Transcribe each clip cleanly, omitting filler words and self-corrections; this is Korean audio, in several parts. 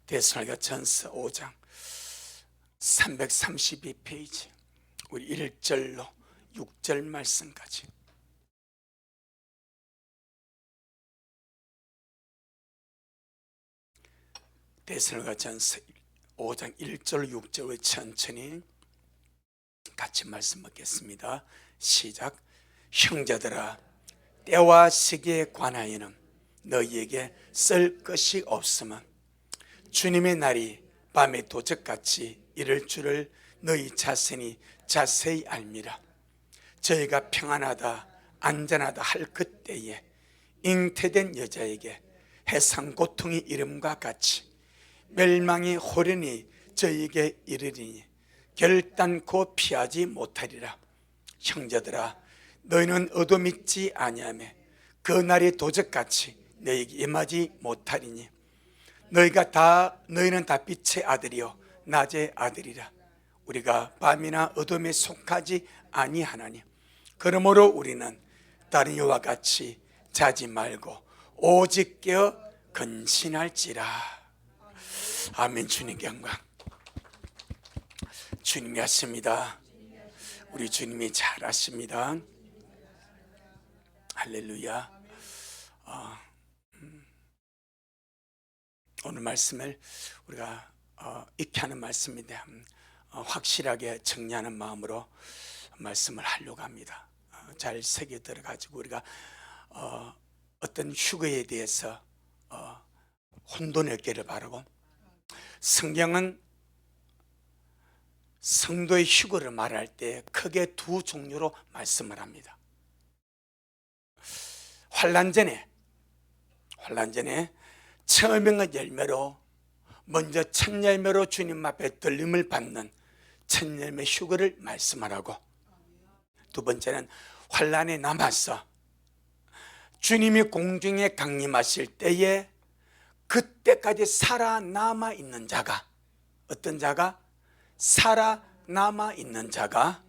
데살로니가전서 5장 332페이지 우리 1절로 6절 말씀까지. 데살로니가전서 5장 1절 6절을 천천히 같이 말씀 받겠습니다. 시작. 형제들아, 때와 시기에 관하여는 너희에게 쓸 것이 없으면 주님의 날이 밤의 도적같이 이를 줄을 너희 자신이 자세히 알미라. 저희가 평안하다 안전하다 할 그때에 잉태된 여자에게 해상 고통이 이름과 같이 멸망이 호련히 저희에게 이르리니 결단코 피하지 못하리라. 형제들아, 너희는 얻어믿지 아니하며 그 날이 도적같이 너희에게 임하지 못하리니 너희는 다 빛의 아들이요 낮의 아들이라. 우리가 밤이나 어둠에 속하지 아니하나니 그러므로 우리는 다른 이와 같이 자지 말고 오직 깨어 근신할지라. 아멘. 주님께 영광. 주님이 하십니다. 우리 주님이 잘하십니다. 할렐루야. 오늘 말씀을 우리가 익히 하는 말씀인데 확실하게 정리하는 마음으로 말씀을 하려고 합니다. 잘 새겨 들어가지고 우리가 어떤 휴거에 대해서 혼돈이 없기를 바라고, 성경은 성도의 휴거를 말할 때 크게 두 종류로 말씀을 합니다. 환난 전에 처음의 열매로 먼저 첫 열매로 주님 앞에 들림을 받는 첫 열매 휴거를 말씀하라고, 두 번째는 환난에 남아서 주님이 공중에 강림하실 때에 그때까지 살아남아 있는 자가, 어떤 자가? 살아남아 있는 자가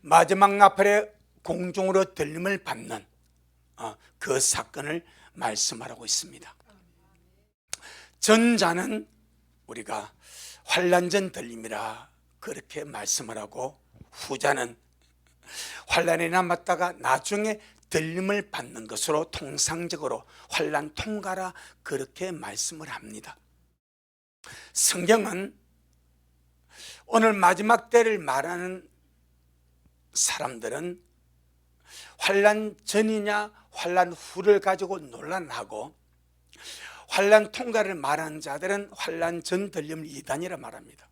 마지막 나팔에 공중으로 들림을 받는 그 사건을 말씀하라고 있습니다. 전자는 우리가 환난전 들림이라 그렇게 말씀을 하고, 후자는 환난에 남았다가 나중에 들림을 받는 것으로 통상적으로 환난 통과라 그렇게 말씀을 합니다. 성경은 오늘 마지막 때를 말하는 사람들은 환난 전이냐 환난 후를 가지고 논란하고, 환난 통과를 말하는 자들은 환난 전 들림을 이단이라 말합니다.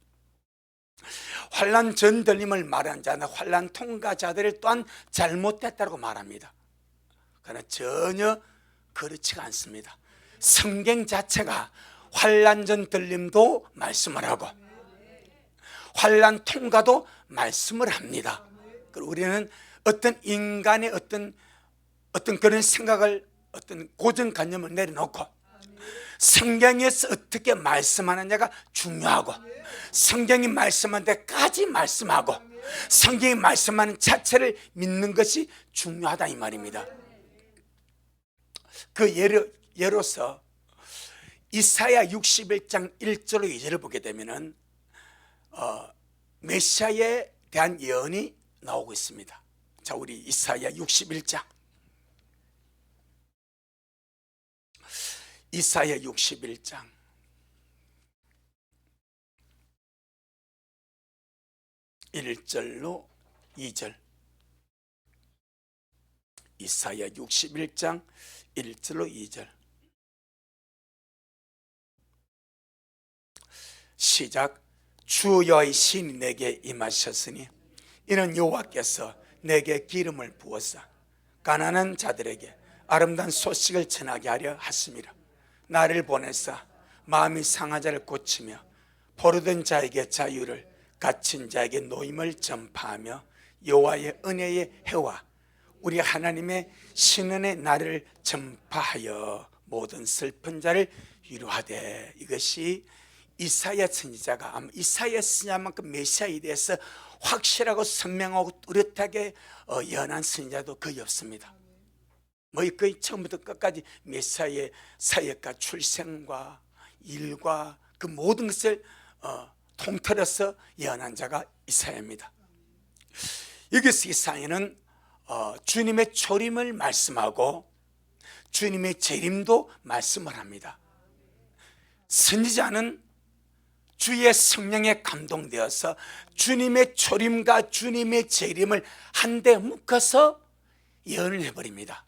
환난 전 들림을 말하는 자는 환난 통과자들을 또한 잘못됐다고 말합니다. 그러나 전혀 그렇지가 않습니다. 성경 자체가 환난 전 들림도 말씀을 하고 환난 통과도 말씀을 합니다. 그리고 우리는 어떤 인간의 어떤 그런 생각을, 어떤 고정관념을 내려놓고 성경에서 어떻게 말씀하느냐가 중요하고, 성경이 말씀한 데까지 말씀하고 성경이 말씀하는 자체를 믿는 것이 중요하다 이 말입니다. 그 예로서 이사야 61장 1절로 2절을 보게 되면은 메시아에 대한 예언이 나오고 있습니다. 자, 우리 이사야 61장, 이사야 61장 1절로 2절. 이사야 61장 1절로 2절. 시작. 주 여호와의 신이 내게 임하셨으니 이는 여호와께서 내게 기름을 부어서 가난한 자들에게 아름다운 소식을 전하게 하려 하심이라. 나를 보내사 마음이 상한 자를 고치며 포로된 자에게 자유를, 갇힌 자에게 노임을 전파하며 여호와의 은혜의 해와 우리 하나님의 신은의 날을 전파하여 모든 슬픈 자를 위로하되. 이것이 이사야 선지자가, 아마 이사야 선지자만큼 메시아에 대해서 확실하고 선명하고 뚜렷하게 예언한 선지자도 거의 없습니다. 거의 처음부터 끝까지 메시아의 사역과 출생과 일과 그 모든 것을 통틀어서 예언한 자가 이사야입니다. 여기서 이사야는 주님의 초림을 말씀하고 주님의 재림도 말씀을 합니다. 선지자는 주의 성령에 감동되어서 주님의 초림과 주님의 재림을 한데 묶어서 예언을 해버립니다.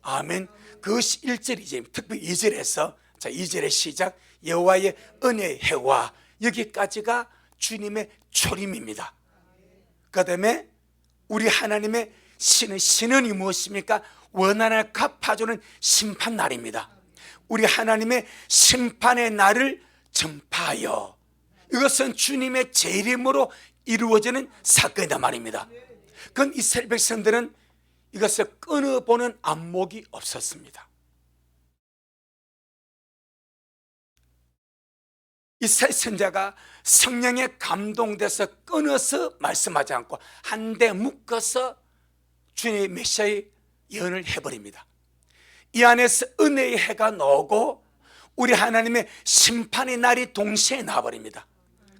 아멘. 그것이 1절이지. 특히 2절에서, 자, 2절의 시작, 여호와의 은혜의 해와, 여기까지가 주님의 초림입니다. 그 다음에 우리 하나님의 신은이 무엇입니까? 원한을 갚아주는 심판날입니다. 우리 하나님의 심판의 날을 전파하여, 이것은 주님의 재림으로 이루어지는 사건이다 말입니다. 그건 이스라엘 백성들은 이것을 끊어보는 안목이 없었습니다. 이스라엘 선자가 성령에 감동돼서 끊어서 말씀하지 않고 한데 묶어서 주님의 메시아의 예언을 해버립니다. 이 안에서 은혜의 해가 나오고 우리 하나님의 심판의 날이 동시에 나와버립니다.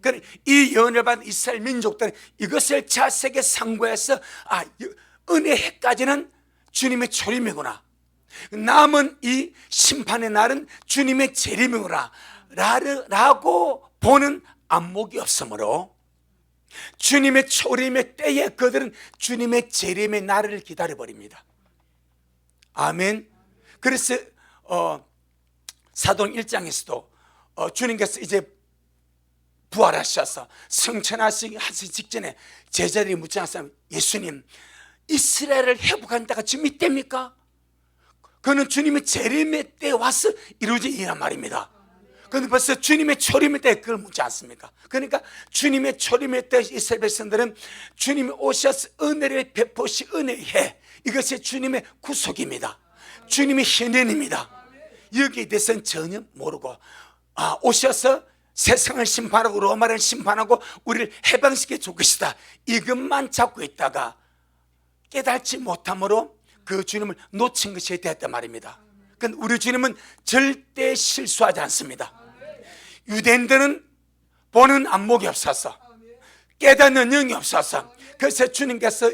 그러니 이 예언을 받은 이스라엘 민족들은 이것을 자세하게 상고해서 은혜의 해까지는 주님의 초림이구나, 남은 이 심판의 날은 주님의 재림이구나 라고 보는 안목이 없으므로 주님의 초림의 때에 그들은 주님의 재림의 날을 기다려버립니다. 아멘. 그래서 사도행 1장에서도 주님께서 이제 부활하셔서 승천하시기 직전에 제자들이 묻지 않았습니까? 예수님, 이스라엘을 회복한 때가 지금 이때입니까? 그는 주님의 재림의 때 와서 이루어진 일이란 말입니다. 그런데 벌써 주님의 초림의 때 그걸 묻지 않습니까? 그러니까 주님의 초림의 때 이스라엘 백성들은 주님이 오셔서 은혜를 베푸시 은혜의 해, 이것이 주님의 구속입니다. 주님의 현현입니다. 여기에 대해서는 전혀 모르고 오셔서 세상을 심판하고 로마를 심판하고 우리를 해방시켜 줄 것이다, 이것만 잡고 있다가 깨닫지 못함으로 그 주님을 놓친 것이 되었단 말입니다. 그런데 우리 주님은 절대 실수하지 않습니다. 유대인들은 보는 안목이 없어서, 깨닫는 영이 없어서, 그래서 주님께서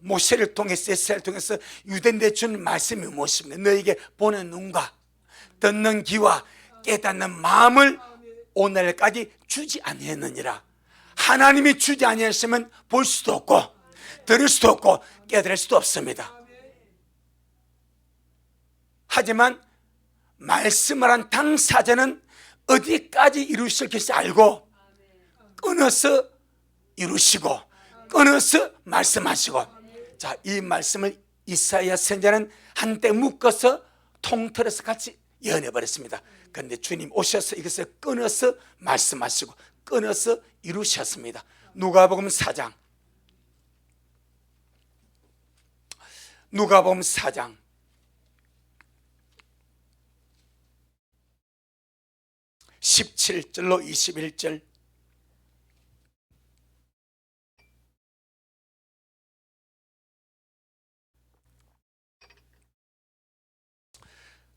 모세를 통해서, 에스라엘을 통해서 유대인들에게 주는 말씀이 무엇입니까? 너에게 보는 눈과 듣는 귀와 깨닫는 마음을 오늘까지 주지 아니했느니라. 하나님이 주지 아니하시면 볼 수도 없고 들을 수도 없고 깨달을 수도 없습니다. 하지만 말씀을 한 당사자는 어디까지 이루실 것인지 알고 끊어서 이루시고 끊어서 말씀하시고, 자, 이 말씀을 이사야 선지자는 한때 묶어서 통틀어서 같이 예언해버렸습니다. 그런데 주님 오셔서 이것을 끊어서 말씀하시고 끊어서 이루셨습니다. 누가복음 4장, 누가복음 4장 17절로 21절,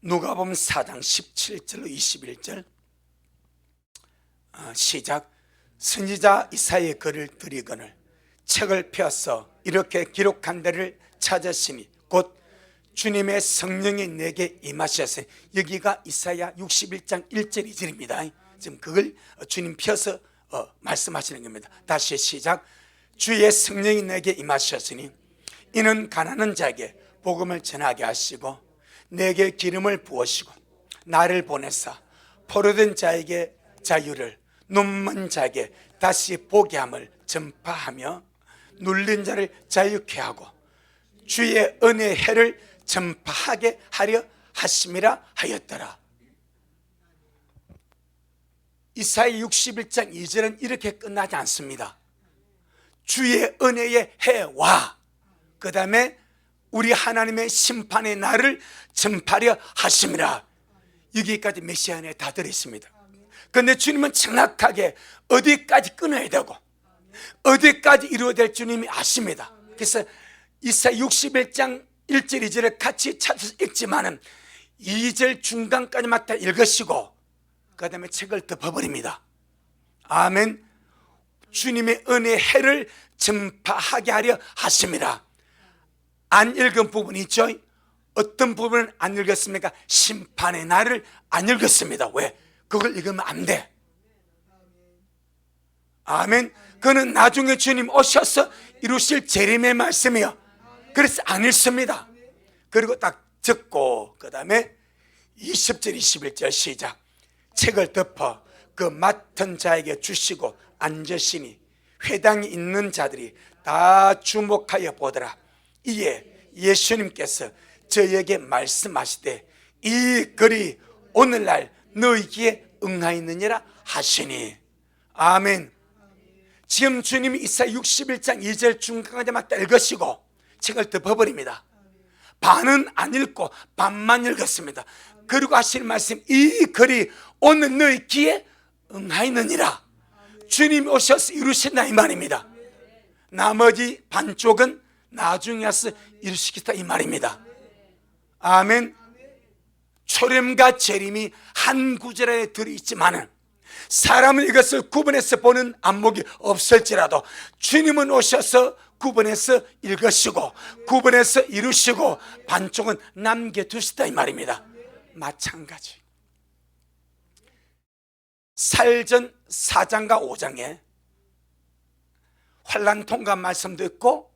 누가복음 4장 17절로 21절 시작. 선지자 이사야의 글을 드리거늘 책을 펴서 이렇게 기록한 데를 찾으시니 곧 주님의 성령이 내게 임하셨으니, 여기가 이사야 61장 1절 2절입니다. 지금 그걸 주님 펴서 말씀하시는 겁니다. 다시 시작. 주의 성령이 내게 임하셨으니 이는 가난한 자에게 복음을 전하게 하시고 내게 기름을 부으시고 나를 보내사 포로된 자에게 자유를, 눈먼 자에게 다시 보게 함을 전파하며 눌린 자를 자유케 하고 주의 은혜의 해를 전파하게 하려 하심이라 하였더라. 이사야 61장 2절은 이렇게 끝나지 않습니다. 주의 은혜의 해와 그 다음에 우리 하나님의 심판의 날을 전파하려 하심이라, 여기까지 메시아 안에 다 들어있습니다. 그런데 주님은 정확하게 어디까지 끊어야 되고 어디까지 이루어야 될 주님이 아십니다. 그래서 이사야 61장 1절 2절을 같이 찾아서 읽지만은 2절 중간까지만 다 읽으시고 그 다음에 책을 덮어버립니다. 아멘. 주님의 은혜의 해를 전파하게 하려 하십니다. 안 읽은 부분이 있죠. 어떤 부분은 안 읽었습니까? 심판의 날을 안 읽었습니다. 왜? 그걸 읽으면 안 돼. 아멘. 그는 나중에 주님 오셔서 이루실 재림의 말씀이요. 그래서 안 읽습니다. 그리고 딱 듣고 그 다음에 20절 21절 시작. 책을 덮어 그 맡은 자에게 주시고 앉으시니 회당에 있는 자들이 다 주목하여 보더라. 이에 예수님께서 저에게 말씀하시되 이 글이 오늘날 너희 귀에 응하였느니라 하시니. 아멘. 지금 주님이 이사야 61장 2절 중간까지 맞다 읽으시고 책을 덮어버립니다. 반은 안 읽고 반만 읽었습니다. 그리고 하시는 말씀, 이 글이 오늘 너희 귀에 응하였느니라. 주님이 오셔서 이루신다 이 말입니다. 나머지 반쪽은 나중에 와서 이루시겠다 이 말입니다. 아멘. 초림과 재림이 한 구절 안에 들어있지만은 사람은 이것을 구분해서 보는 안목이 없을지라도 주님은 오셔서 구분해서 읽으시고 구분해서 이루시고 반쪽은 남겨두시다 이 말입니다. 마찬가지. 살전 4장과 5장에 환난 통과 말씀도 있고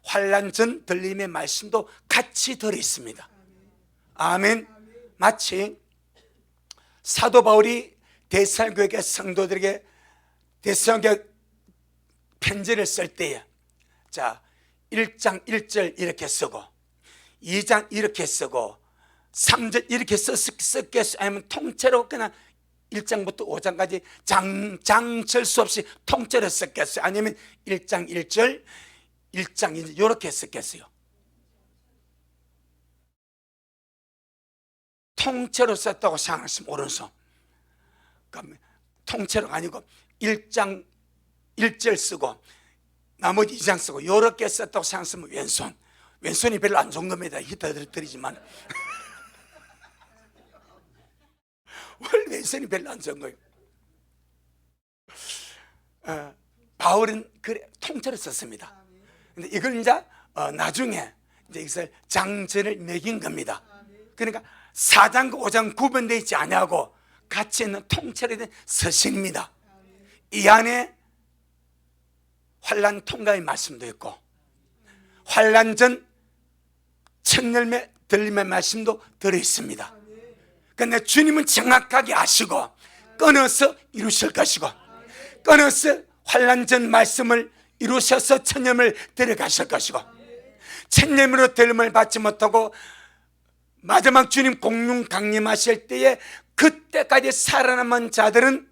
환난 전 들림의 말씀도 같이 들어있습니다. 아멘. 마치 사도 바울이 데살로니가 성도들에게 데살로니가 편지를 쓸 때에 자 1장 1절 이렇게 쓰고 2장 이렇게 쓰고 3절 이렇게 썼겠어? 아니면 통째로 그냥 1장부터 5장까지 장철 수 없이 통째로 썼겠어요? 아니면 1장 1절 1장 2절 이렇게 썼겠어요? 통째로 썼다고 생각하시면 오른손. 그러니까 통째로 아니고 1장 1절 쓰고 나머지 2장 쓰고 이렇게 썼다고 생각하시면 왼손. 왼손이 별로 안 좋은 겁니다. 히터드리지만 원래 왼손이 별로 안 좋은 거예요. 바울은 그래 통째로 썼습니다. 근데 이걸 이제 나중에 이제 이것을 장전을 매긴 겁니다. 그러니까 4장과 5장 구분되어 있지 않냐고 같이 있는 통째로 된 서신입니다. 이 안에 환난 통과의 말씀도 있고 환난 전 첫열매 들림의 말씀도 들어있습니다. 그런데 주님은 정확하게 아시고 끊어서 이루실 것이고 끊어서 환난 전 말씀을 이루셔서 천년을 데려가실 것이고 천년으로 들림을 받지 못하고 마지막 주님 공중 강림하실 때에 그때까지 살아남은 자들은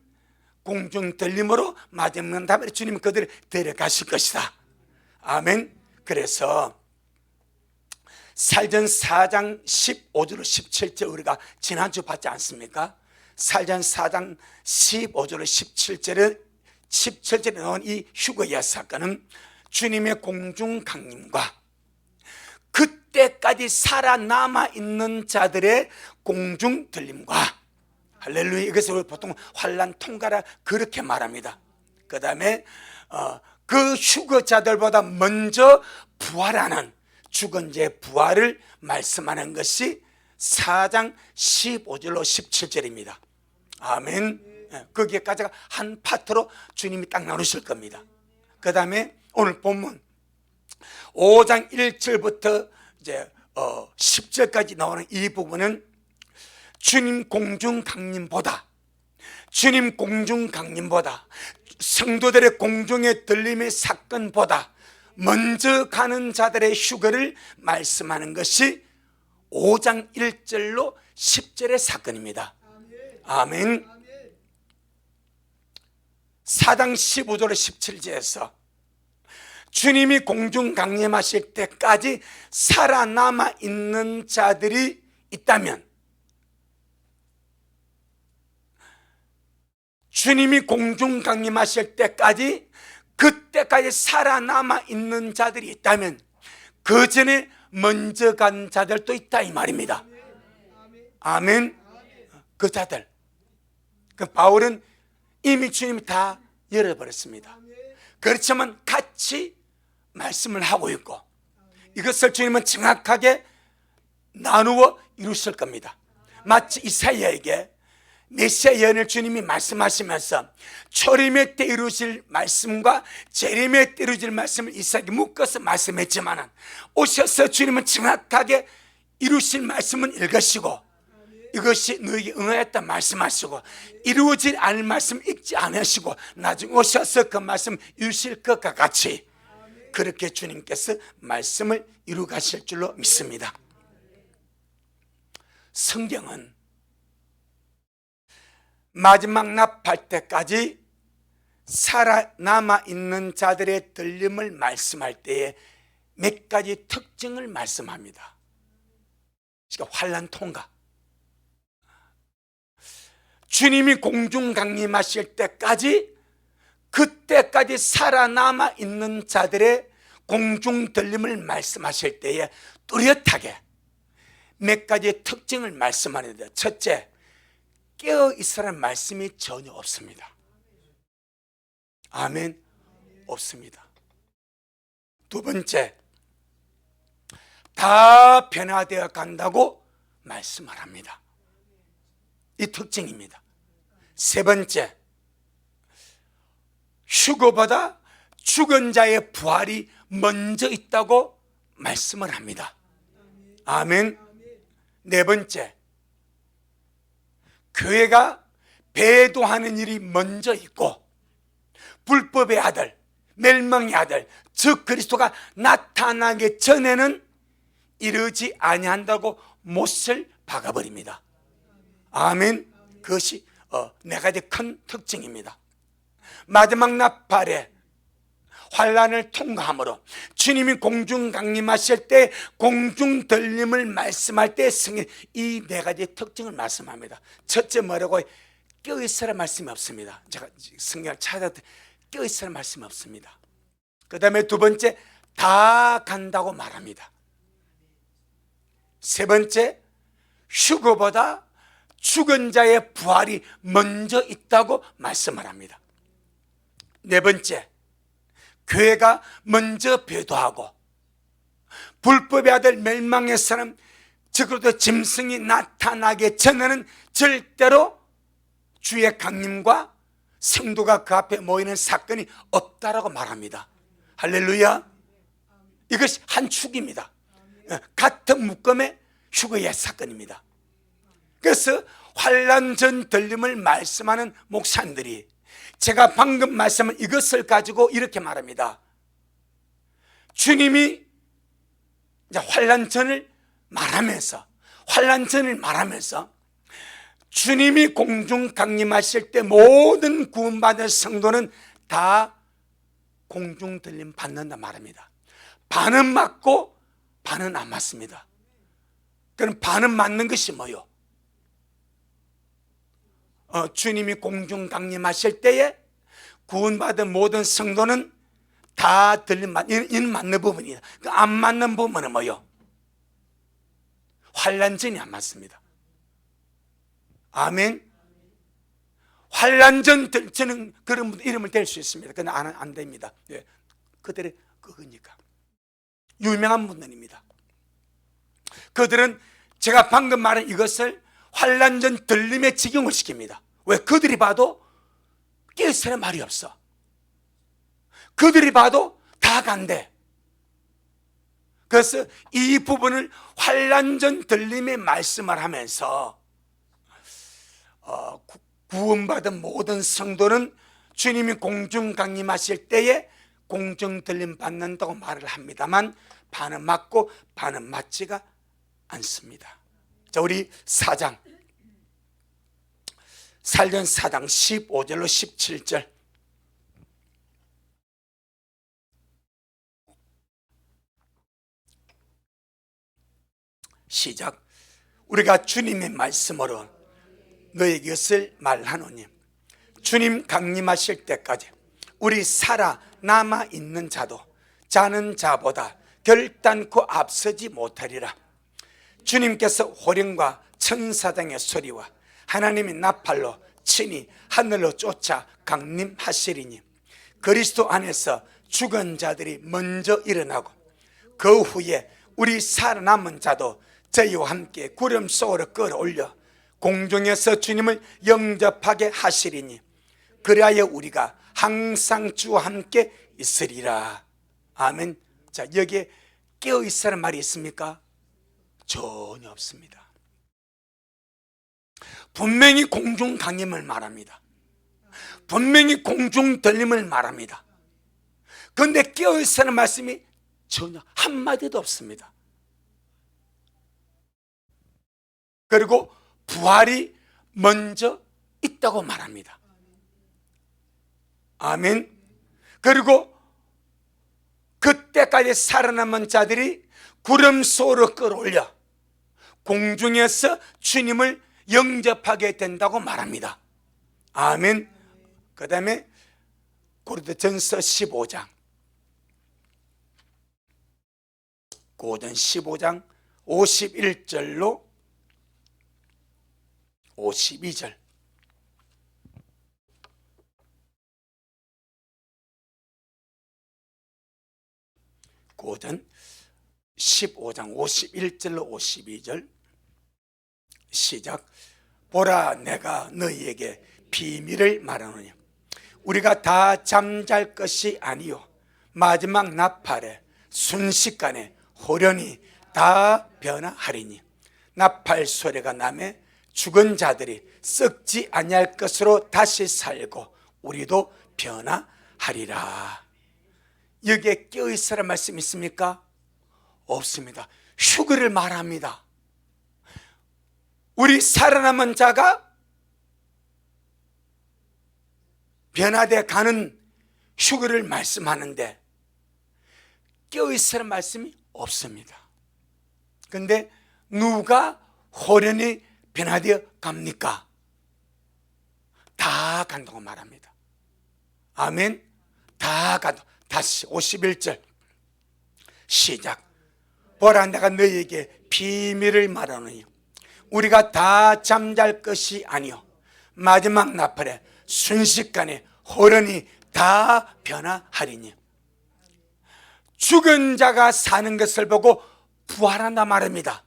공중 들림으로 마지막 다음에 주님 그들을 데려가실 것이다. 아멘. 그래서 살전 4장 15절로 17절 우리가 지난주 봤지 않습니까? 살전 4장 15절로 17절에 나온 이 휴거야 사건은 주님의 공중 강림과 그때까지 살아남아 있는 자들의 공중 들림과 할렐루야. 이것을 보통 환난 통과라 그렇게 말합니다. 그 다음에 그 휴거자들보다 먼저 부활하는 죽은 자 부활을 말씀하는 것이 4장 15절로 17절입니다. 아멘. 거기에까지가 한 파트로 주님이 딱 나누실 겁니다. 그 다음에 오늘 본문 5장 1절부터 이제 10절까지 나오는 이 부분은 주님 공중 강림보다 성도들의 공중에 들림의 사건보다 먼저 가는 자들의 휴거를 말씀하는 것이 5장 1절로 10절의 사건입니다. 아멘. 4장 15절로 17절에서 주님이 공중 강림하실 때까지 살아남아 있는 자들이 있다면 주님이 공중 강림하실 때까지 그때까지 살아남아 있는 자들이 있다면 그 전에 먼저 간 자들도 있다 이 말입니다. 아멘. 그 자들 그 바울은 이미 주님이 다 열어버렸습니다. 그렇지만 같이 말씀을 하고 있고 이것을 주님은 정확하게 나누어 이루실 겁니다. 마치 이사야에게 메시아 예언을 주님이 말씀하시면서 초림의 때 이루실 말씀과 재림의 때 이루실 말씀을 이삭이 묶어서 말씀했지만 오셔서 주님은 정확하게 이루실 말씀은 읽으시고 이것이 너에게 응하였다 말씀하시고 이루어질 않을 말씀 읽지 않으시고 나중에 오셔서 그 말씀 이루실 것과 같이 그렇게 주님께서 말씀을 이루 가실 줄로 믿습니다. 성경은 마지막 납할 때까지 살아남아 있는 자들의 들림을 말씀할 때에 몇 가지 특징을 말씀합니다. 그러니까 환난 통과, 주님이 공중 강림하실 때까지 그때까지 살아남아 있는 자들의 공중 들림을 말씀하실 때에 뚜렷하게 몇 가지의 특징을 말씀하는데, 첫째, 깨어있으라는 말씀이 전혀 없습니다. 아멘. 없습니다. 두 번째, 다 변화되어 간다고 말씀을 합니다. 이 특징입니다. 세 번째, 휴거보다 죽은 자의 부활이 먼저 있다고 말씀을 합니다. 아멘. 네 번째, 교회가 배도하는 일이 먼저 있고 불법의 아들, 멸망의 아들, 즉 그리스도가 나타나기 전에는 이르지 아니한다고 못을 박아버립니다. 아멘. 그것이 네 가지 큰 특징입니다. 마지막 나팔에 환란을 통과함으로 주님이 공중 강림하실 때 공중 들림을 말씀할 때 성경 이 네 가지 특징을 말씀합니다. 첫째 뭐라고? 깨어있으라 말씀이 없습니다. 제가 성경을 찾아도 깨어있으라 말씀이 없습니다. 그 다음에 두 번째, 다 간다고 말합니다. 세 번째, 휴거보다 죽은 자의 부활이 먼저 있다고 말씀을 합니다. 네 번째, 교회가 먼저 배도하고 불법의 아들 멸망의 사람, 적어도 짐승이 나타나기 전에는 절대로 주의 강림과 성도가 그 앞에 모이는 사건이 없다라고 말합니다. 할렐루야. 이것이 한 축입니다. 같은 묶음의 휴거의 사건입니다. 그래서 환난 전 들림을 말씀하는 목사님들이 제가 방금 말씀한 이것을 가지고 이렇게 말합니다. 주님이 이제 환난 전을 말하면서 주님이 공중 강림하실 때 모든 구원받은 성도는 다 공중 들림 받는다 말합니다. 반은 맞고 반은 안 맞습니다. 그럼 반은 맞는 것이 뭐요? 주님이 공중 강림하실 때에 구원받은 모든 성도는 다 들림 이는 맞는 부분이다. 안 맞는 부분은 뭐요? 환난전이 안 맞습니다. 아멘. 환난전 저는 그런 분들 이름을 댈 수 있습니다. 그런데 안 됩니다. 예. 그들의 그거니까 유명한 분들입니다. 그들은 제가 방금 말한 이것을 환난전 들림에 직용을 시킵니다. 왜? 그들이 봐도 깨어있으라는 말이 없어. 그들이 봐도 다 간대. 그래서 이 부분을 환난전 들림에 말씀을 하면서 구원받은 모든 성도는 주님이 공중 강림하실 때에 공중 들림 받는다고 말을 합니다만 반은 맞고 반은 맞지가 않습니다. 자, 우리 4장 살전 4장 15절로 17절 시작. 우리가 주님의 말씀으로 너에게 이것을 말하노니 주님 강림하실 때까지 우리 살아남아 있는 자도 자는 자보다 결단코 앞서지 못하리라. 주님께서 호령과 천사장의 소리와 하나님의 나팔로 친히 하늘로 쫓아 강림하시리니 그리스도 안에서 죽은 자들이 먼저 일어나고 그 후에 우리 살아남은 자도 저희와 함께 구름 속으로 끌어올려 공중에서 주님을 영접하게 하시리니 그리하여 우리가 항상 주와 함께 있으리라. 아멘. 자, 여기에 깨어있으라는 말이 있습니까? 전혀 없습니다. 분명히 공중 강림을 말합니다. 분명히 공중 들림을 말합니다. 그런데 깨어있으라는 말씀이 전혀 한마디도 없습니다. 그리고 부활이 먼저 있다고 말합니다. 아멘. 그리고 그때까지 살아남은 자들이 구름 속으로 끌어올려 공중에서 주님을 영접하게 된다고 말합니다. 아멘. 그 다음에 고린도전서 15장, 고전 15장 51절로 52절. 고전 15장 51절로 52절 시작. 보라, 내가 너희에게 비밀을 말하노니 우리가 다 잠잘 것이 아니요 마지막 나팔에 순식간에 호련히 다 변화하리니 나팔 소리가 나매 죽은 자들이 썩지 아니할 것으로 다시 살고 우리도 변화하리라. 여기에 깨어있으라는 말씀 있습니까? 없습니다. 휴거를 말합니다. 우리 살아남은 자가 변화되어 가는 휴거를 말씀하는데 깨어있으라는 말씀이 없습니다. 그런데 누가 호련히 변화되어 갑니까? 다 간다고 말합니다. 아멘. 다 간다. 다시 51절 시작. 보라, 내가 너희에게 비밀을 말하노니 우리가 다 잠잘 것이 아니요 마지막 나팔에 순식간에 호련히 다 변화하리니 죽은 자가 사는 것을 보고 부활한다 말합니다.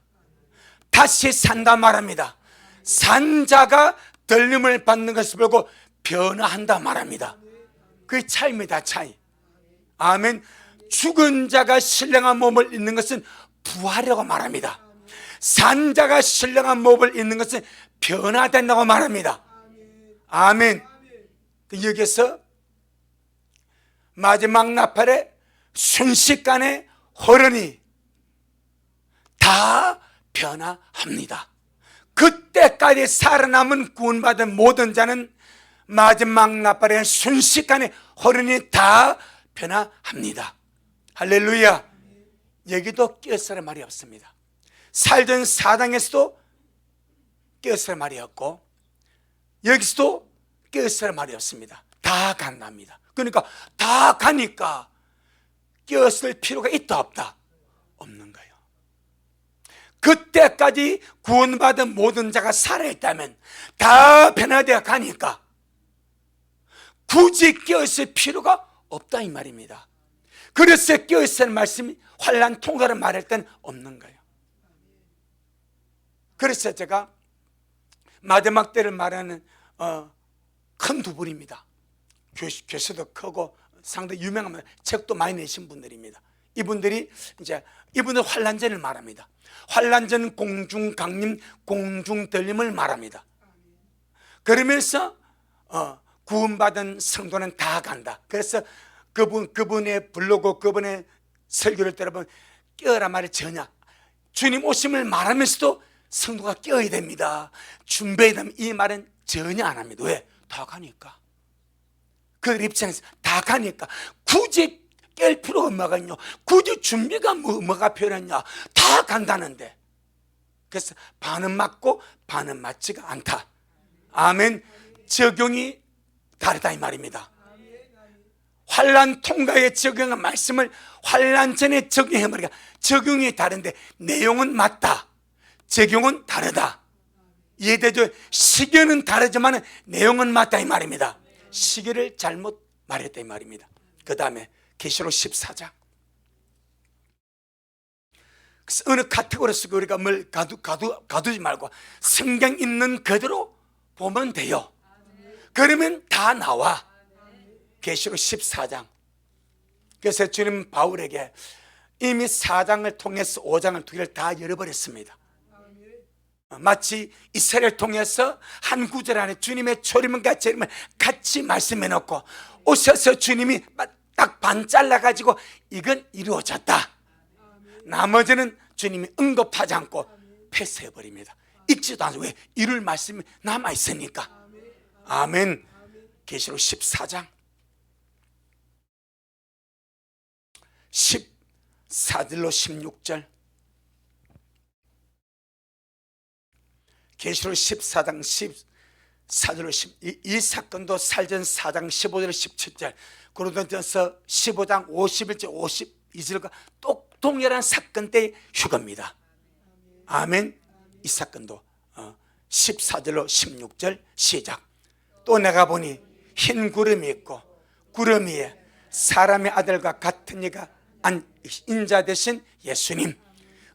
다시 산다 말합니다. 산 자가 들림을 받는 것을 보고 변화한다 말합니다. 그게 차이입니다. 차이. 아멘. 죽은 자가 신령한 몸을 입는 것은 부활이라고 말합니다. 산 자가 신령한 몸을 입는 것은 변화된다고 말합니다. 아멘. 여기서 마지막 나팔에 순식간에 호련히 다 변화합니다. 그때까지 살아남은 구원받은 모든 자는 마지막 나팔에 순식간에 호련히 다 변화합니다. 할렐루야. 여기도 깨어있으라는 말이 없습니다. 살던 사당에서도 깨어있으라는 말이 없고 여기서도 깨어있으라는 말이 없습니다. 다 간답니다. 그러니까 다 가니까 깨어있을 필요가 있다 없다? 없는 거예요. 그때까지 구원받은 모든 자가 살아있다면 다 변화되어 가니까 굳이 깨어있을 필요가 없다 이 말입니다. 그래서 깨어있으라는 말씀이 환난 통과를 말할 땐 없는 거예요. 그래서 제가 마지막 때를 말하는 큰 두 분입니다. 교수도 크고 상당히 유명한 책도 많이 내신 분들입니다. 이분들 환난전을 말합니다. 환난전 공중 강림, 공중 들림을 말합니다. 그러면서 구원받은 성도는 다 간다. 그래서 그분의 블로그, 그분의 설교를 들어보면 깨어라 말이 전혀, 주님 오심을 말하면서도 성도가 깨어야 됩니다, 준비해야 됩니다, 이 말은 전혀 안 합니다. 왜? 다 가니까. 그들 입장에서 다 가니까 굳이 깰 필요가 뭐가 있냐, 굳이 준비가 뭐가 필요했냐, 다 간다는데. 그래서 반은 맞고 반은 맞지가 않다. 아멘. 적용이 다르다 이 말입니다. 환난 통과에 적용한 말씀을 환난 전에 적용해버리니까 적용이 다른데 내용은 맞다, 적용은 다르다. 이해되죠? 시계는 다르지만 내용은 맞다 이 말입니다. 시계를 잘못 말했다 이 말입니다. 그 다음에 계시록 14장. 어느 카테고리에서 우리가 뭘 가두지 말고 성경 있는 그대로 보면 돼요. 그러면 다 나와. 계시록 14장. 그래서 주님 바울에게 이미 4장을 통해서 5장을 두 개를 다 열어버렸습니다. 마치 이스라엘을 통해서 한 구절 안에 주님의 초림과 재림을 같이 말씀해 놓고 오셔서 주님이 딱 반 잘라가지고 이건 이루어졌다. 나머지는 주님이 언급하지 않고 패스해버립니다. 읽지도 않아요. 왜? 이룰 말씀이 남아있으니까. 아멘. 계시록 14장 14절로 16절. 계시록 14장 14절로 10. 이 사건도 살전 4장 15절로 17절, 고린도전서 15장 51절 52절과 동일한 사건 때의 휴거입니다. 아멘. 이 사건도 14절로 16절 시작. 또 내가 보니 흰 구름이 있고 구름 위에 사람의 아들과 같은 이가 인자 되신 예수님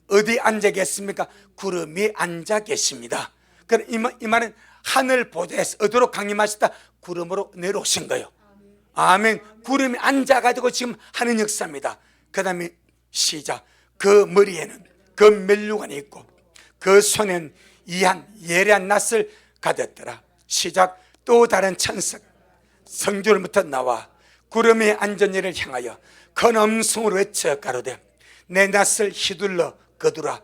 어디 앉아 계십니까? 구름 위에 앉아 계십니다. 그럼 이 말은 하늘 보좌에서 어디로 강림하셨다? 구름으로 내려오신 거예요. 아멘. 구름이 앉아가지고 지금 하는 역사입니다. 그 다음에 시작. 그 머리에는 그 멜류관이 있고 그 손엔 이한 예리한 낫을 가졌더라. 시작. 또 다른 천사 성전으로부터 나와 구름에 앉은 이를 향하여 큰 음성으로 외쳐 가로되 내 낫을 휘둘러 거두라.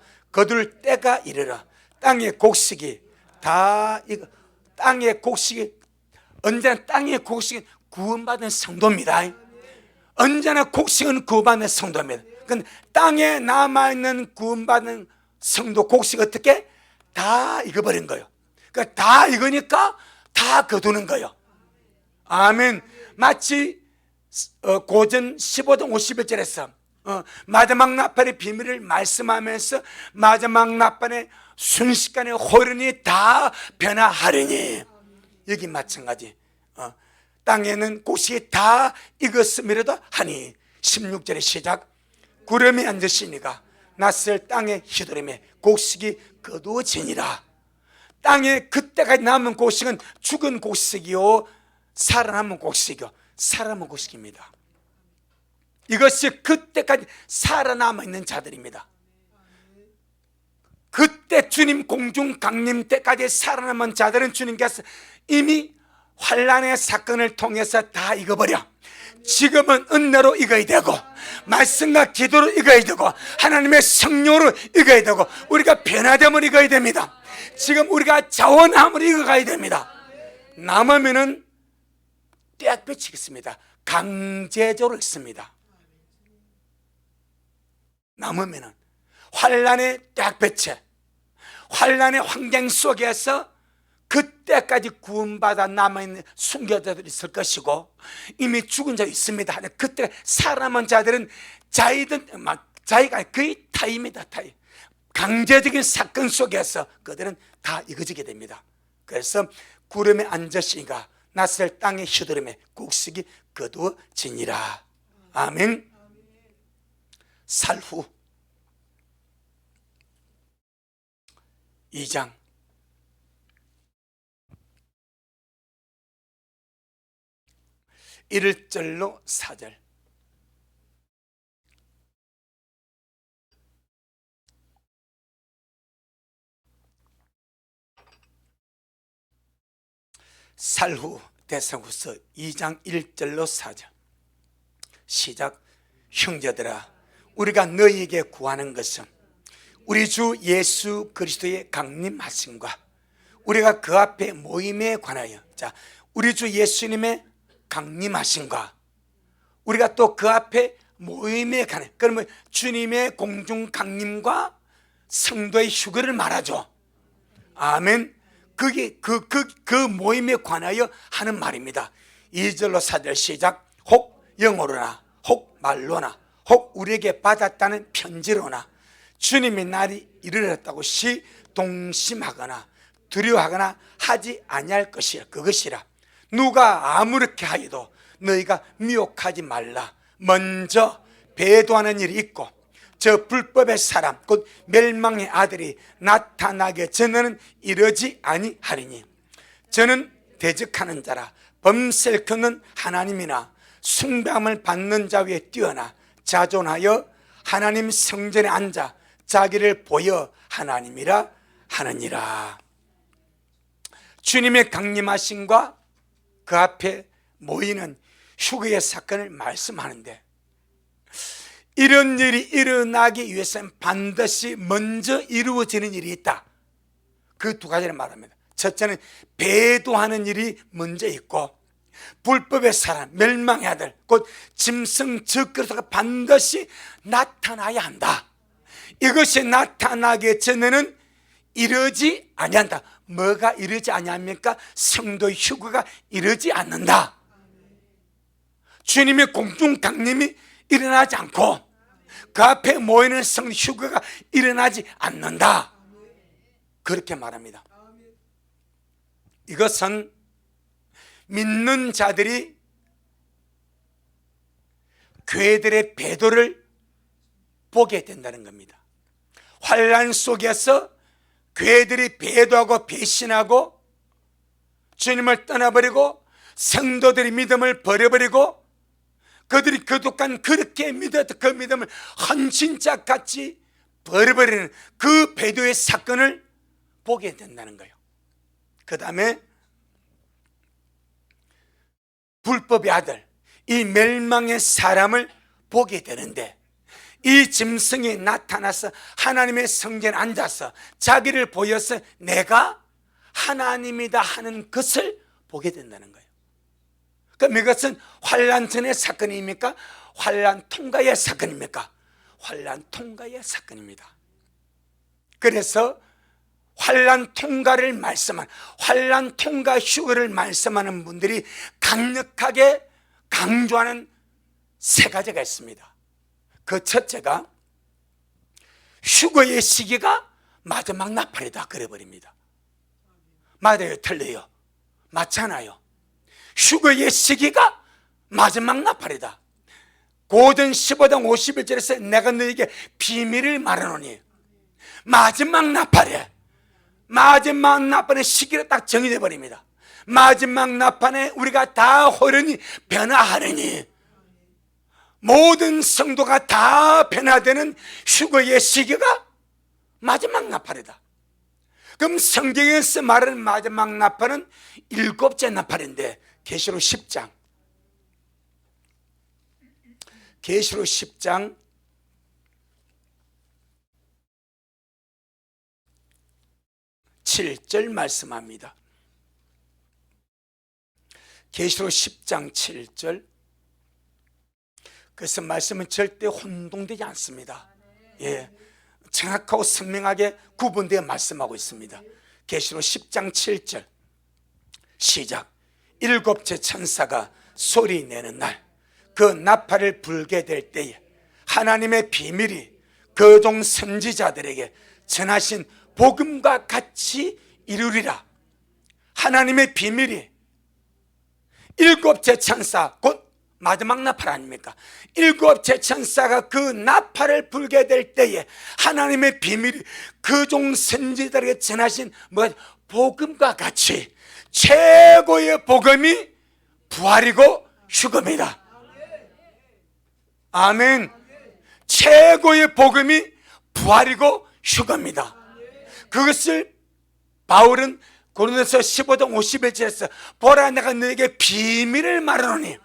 때가 이르라. 땅의 곡식이 다 이거 땅의 곡식이 언제나 땅의 곡식은 구원받은 성도입니다. 언제나 곡식은 구원받는 성도입니다. 근데 땅에 남아있는 구원받은 성도 곡식 어떻게? 다 익어버린 거예요. 그러니까 다 익으니까 다 거두는 거예요. 아멘. 마치 고전 15장 51절에서 마지막 나팔의 비밀을 말씀하면서 마지막 나팔의 순식간에 호련이 다 변화하리니, 여기 마찬가지. 땅에는 곡식이 다 익었음이라도 하니 16절의 시작. 구름이 앉으시니가 낫을 땅에 휘두르며 곡식이 거두어지니라. 땅에 그때까지 남은 곡식은 죽은 곡식이요 살아남은 곡식이요 살아남은 곡식입니다. 이것이 그때까지 살아남아 있는 자들입니다. 그때 주님 공중 강림 때까지 살아남은 자들은 주님께서 이미 환난의 사건을 통해서 다 익어버려. 지금은 은혜로 익어야 되고 말씀과 기도로 익어야 되고 하나님의 성령으로 익어야 되고 우리가 변화됨을 익어야 됩니다. 지금 우리가 자원함을 익어가야 됩니다. 남으면은 떼약볕이 있습니다. 강제적으로 있습니다. 남으면은 환난의 떼약볕에 환난의 환경 속에서 그때까지 구원받아 남아있는 순교자들이 있을 것이고 이미 죽은 자도 있습니다. 그때 살아남은 자들은 자기가 거의 타입니다. 타입. 강제적인 사건 속에서 그들은 다 익어지게 됩니다. 그래서 구름에 앉으시니가 낫을 땅에 휘두르며 곡식이 거두어지니라. 아멘. 살후 2장 1절로 4절. 살후 데살로후서 2장 1절로 4절 시작. 형제들아, 우리가 너희에게 구하는 것은 우리 주 예수 그리스도의 강림하심과 우리가 그 앞에 모임에 관하여, 자, 우리 주 예수님의 강림하심과 우리가 또 그 앞에 모임에 관하여, 그러면 주님의 공중 강림과 성도의 휴거를 말하죠. 아멘. 그게 그 모임에 관하여 하는 말입니다. 2절로 4절 시작. 혹 영어로나 혹 말로나 혹 우리에게 받았다는 편지로나 주님의 날이 이르렀다고 시동심하거나 두려워하거나 하지 아니할 것이라. 그것이라. 누가 아무렇게 하여도 너희가 미혹하지 말라. 먼저 배도하는 일이 있고 저 불법의 사람 곧 멸망의 아들이 나타나게 전에는 이러지 아니하리니 저는 대적하는 자라 범세를 걷는 하나님이나 숭배함을 받는 자 위에 뛰어나 자존하여 하나님 성전에 앉아 자기를 보여 하나님이라 하느니라. 주님의 강림하심과 그 앞에 모이는 휴거의 사건을 말씀하는데, 이런 일이 일어나기 위해서는 반드시 먼저 이루어지는 일이 있다. 그 두 가지를 말합니다. 첫째는 배도하는 일이 먼저 있고, 불법의 사람, 멸망의 아들, 곧 짐승 적그리스도가 반드시 나타나야 한다. 이것이 나타나기 전에는 이러지 아니한다. 뭐가 이러지 아니합니까? 성도의 휴거가 이러지 않는다. 주님의 공중 강림이 일어나지 않고 그 앞에 모이는 성도 휴거가 일어나지 않는다. 그렇게 말합니다. 이것은 믿는 자들이 교회들의 배도를 보게 된다는 겁니다. 환난 속에서 교회들이 배도하고 배신하고 주님을 떠나버리고 성도들이 믿음을 버려버리고 그들이 거룩한 그렇게 믿었던 그 믿음을 헌신자같이 버려버리는 그 배도의 사건을 보게 된다는 거예요. 그 다음에 불법의 아들, 이 멸망의 사람을 보게 되는데, 이 짐승이 나타나서 하나님의 성전에 앉아서 자기를 보여서 내가 하나님이다 하는 것을 보게 된다는 거예요. 그럼 이것은 환난 전의 사건입니까? 환난 통과의 사건입니까? 환난 통과의 사건입니다. 그래서 환난 통과를 말씀하는, 환난 통과 휴거를 말씀하는 분들이 강력하게 강조하는 세 가지가 있습니다. 그 첫째가 휴거의 시기가 마지막 나팔이다 그래버립니다. 맞아요? 틀려요? 맞잖아요. 휴거의 시기가 마지막 나팔이다. 고전 15장 51절에서 내가 너에게 비밀을 말하노니, 마지막 나팔에, 마지막 나팔의 시기가 딱 정해져 버립니다. 마지막 나팔에 우리가 다 호련히 변화하느니, 모든 성도가 다 변화되는 휴거의 시기가 마지막 나팔이다. 그럼 성경에서 말하는 마지막 나팔은 일곱째 나팔인데, 계시록 10장 7절 말씀합니다. 계시록 10장 7절. 그래서 말씀은 절대 혼동되지 않습니다. 예, 정확하고 선명하게 구분되어 말씀하고 있습니다. 계시록 10장 7절 시작. 일곱째 천사가 소리 내는 날, 그 나팔을 불게 될 때에 하나님의 비밀이 그 종 선지자들에게 전하신 복음과 같이 이루리라. 하나님의 비밀이, 일곱째 천사 곧 마지막 나팔 아닙니까? 일곱째 천사가 그 나팔을 불게 될 때에 하나님의 비밀이 그 종 선지자들에게 전하신 복음과 같이, 최고의 복음이 부활이고 휴거입니다. 아멘. 최고의 복음이 부활이고 휴거입니다. 그것을 바울은 고린도서 15장 51절에서 보라 내가 너에게 비밀을 말하노니,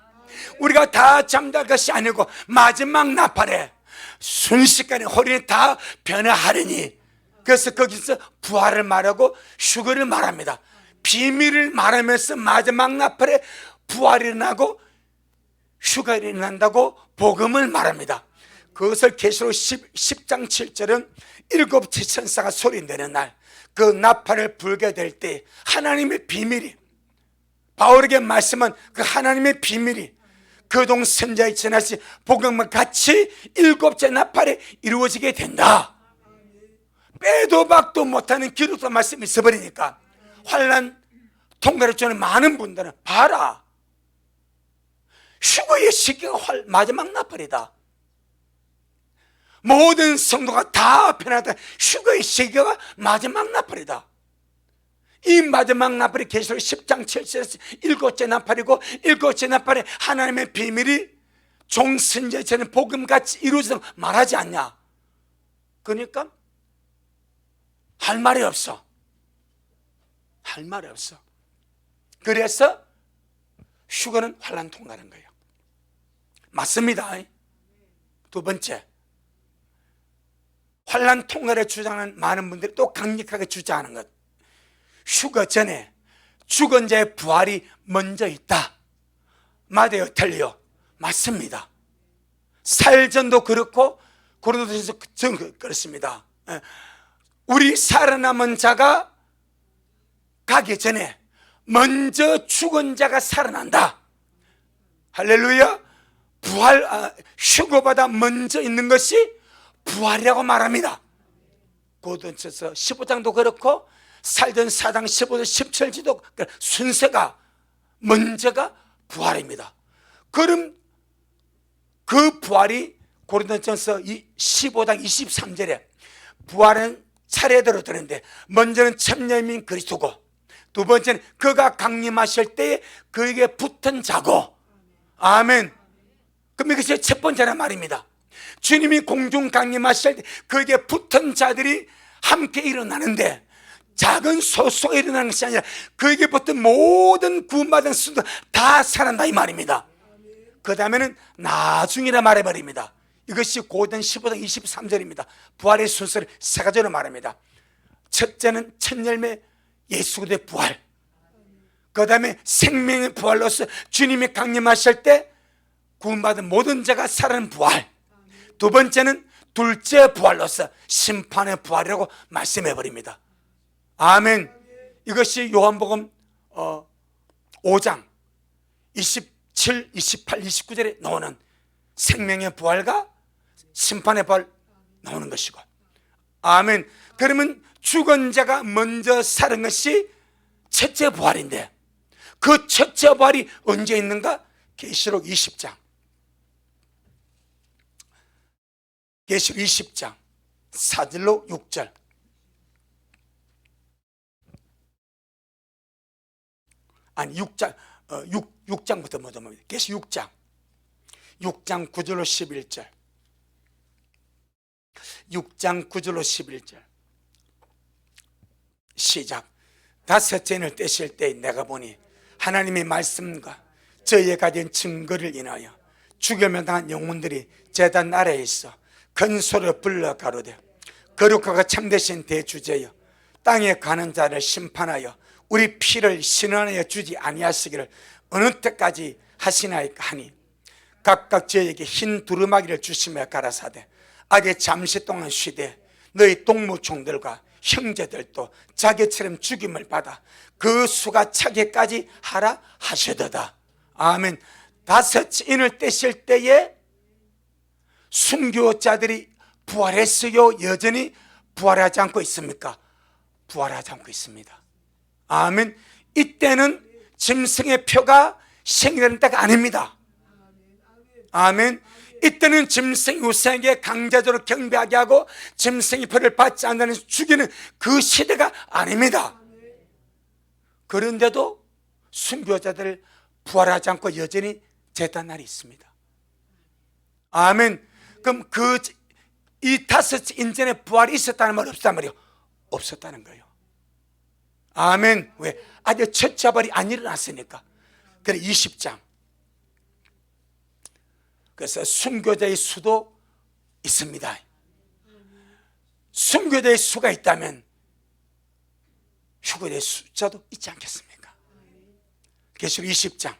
우리가 다 잠잘 것이 아니고 마지막 나팔에 순식간에 호련히 다 변화하리니, 그래서 거기서 부활을 말하고 휴거를 말합니다. 비밀을 말하면서 마지막 나팔에 부활이 일어나고 휴가 일어난다고 복음을 말합니다. 그것을 계시록 10장 7절은 일곱째 천사가 소리내는 날, 그 나팔을 불게 될 때 하나님의 비밀이, 바울에게 말씀한 그 하나님의 비밀이 그 종 선지자의 전하신 복음과 같이 일곱째 나팔에 이루어지게 된다. 빼도 박도 못하는 기록도 말씀이 있어버리니까 환난 통과를 주는 많은 분들은 봐라, 휴거의 시기가 마지막 나팔이다. 모든 성도가 다 편하다. 휴거의 시기가 마지막 나팔이다. 이 마지막 나팔이 계시록 10장 7절에서 일곱째 나팔이고, 일곱째 나팔에 하나님의 비밀이 종선제처럼 복음같이 이루어져서 말하지 않냐. 그러니까 할 말이 없어. 할 말이 없어. 그래서 휴거는 환난 통과하는 거예요. 맞습니다. 두 번째, 환난 통과를 주장하는 많은 분들이 또 강력하게 주장하는 것, 휴거 전에 죽은 자의 부활이 먼저 있다. 맞아요, 틀려요? 맞습니다. 사일전도 그렇고 고린도전서 그렇습니다. 우리 살아남은 자가 가기 전에 먼저 죽은 자가 살아난다. 할렐루야. 부활, 휴거보다 먼저 있는 것이 부활이라고 말합니다. 고린도전서 15장도 그렇고 살전 4장 15절 17절도 순서가 먼저가 부활입니다. 그럼 그 부활이 고린도전서 15장 23절에 부활은 차례대로 되는데, 먼저는 천년민 그리스도고, 두 번째는 그가 강림하실 때에 그에게 붙은 자고. 아멘. 그럼 이것이 첫 번째란 말입니다. 주님이 공중 강림하실 때 그에게 붙은 자들이 함께 일어나는데, 작은 소수가 일어나는 것이 아니라 그에게 붙은 모든 구원받은 수도 다 살아난다 이 말입니다. 그 다음에는 나중이라 말해버립니다. 이것이 고전 15장 23절입니다. 부활의 순서를 세 가지로 말합니다. 첫째는 첫 열매 예수 그리스도의 부활, 그 다음에 생명의 부활로서 주님이 강림하실 때 구원받은 모든 자가 살아나는 부활, 두 번째는 둘째 부활로서 심판의 부활이라고 말씀해버립니다. 아멘. 이것이 요한복음 5장 27, 28, 29절에 나오는 생명의 부활과 심판의 부활 나오는 것이고. 아멘. 그러면 죽은 자가 먼저 사는 것이 첫째 부활인데, 그 첫째 부활이 언제 있는가? 계시록 20장, 계시록 20장 4절로 6절. 아니 6장부터 먼저 봅니다. 계시 6장 9절로 11절. 6장 9절로 11절 시작. 다섯째 인을 떼실 때 내가 보니 하나님의 말씀과 저희에 가진 증거를 인하여 죽여면 당한 영혼들이 제단 아래에 있어 큰 소리로 불러 가로되, 거룩하고 참되신 대주제여, 땅에 가는 자를 심판하여 우리 피를 신원하여 주지 아니하시기를 어느 때까지 하시나이까 하니, 각각 저에게 흰 두루마기를 주시며 가라사대, 아직 잠시 동안 쉬되 너희 동무총들과 형제들도 자기처럼 죽임을 받아 그 수가 차기까지 하라 하시도다. 아멘. 다섯 인을 떼실 때에 순교자들이 부활했어요? 여전히 부활하지 않고 있습니까? 부활하지 않고 있습니다. 아멘. 이때는 짐승의 표가 생기는 때가 아닙니다. 아멘. 이때는 짐승 우상에게 강제적으로 경배하게 하고 짐승의 표를 받지 않는 죽이는 그 시대가 아닙니다. 그런데도 순교자들 부활하지 않고 여전히 제단날이 있습니다. 아멘. 그럼 이 다섯 인전에 부활이 있었다는 말 없었단 말이에요? 없었다는 거예요. 아멘. 왜? 아직 첫째 부활이 안 일어났으니까. 그래 20장. 그래서 순교자의 수도 있습니다. 순교자의 수가 있다면 휴거자의 숫자도 있지 않겠습니까? 계시록 20장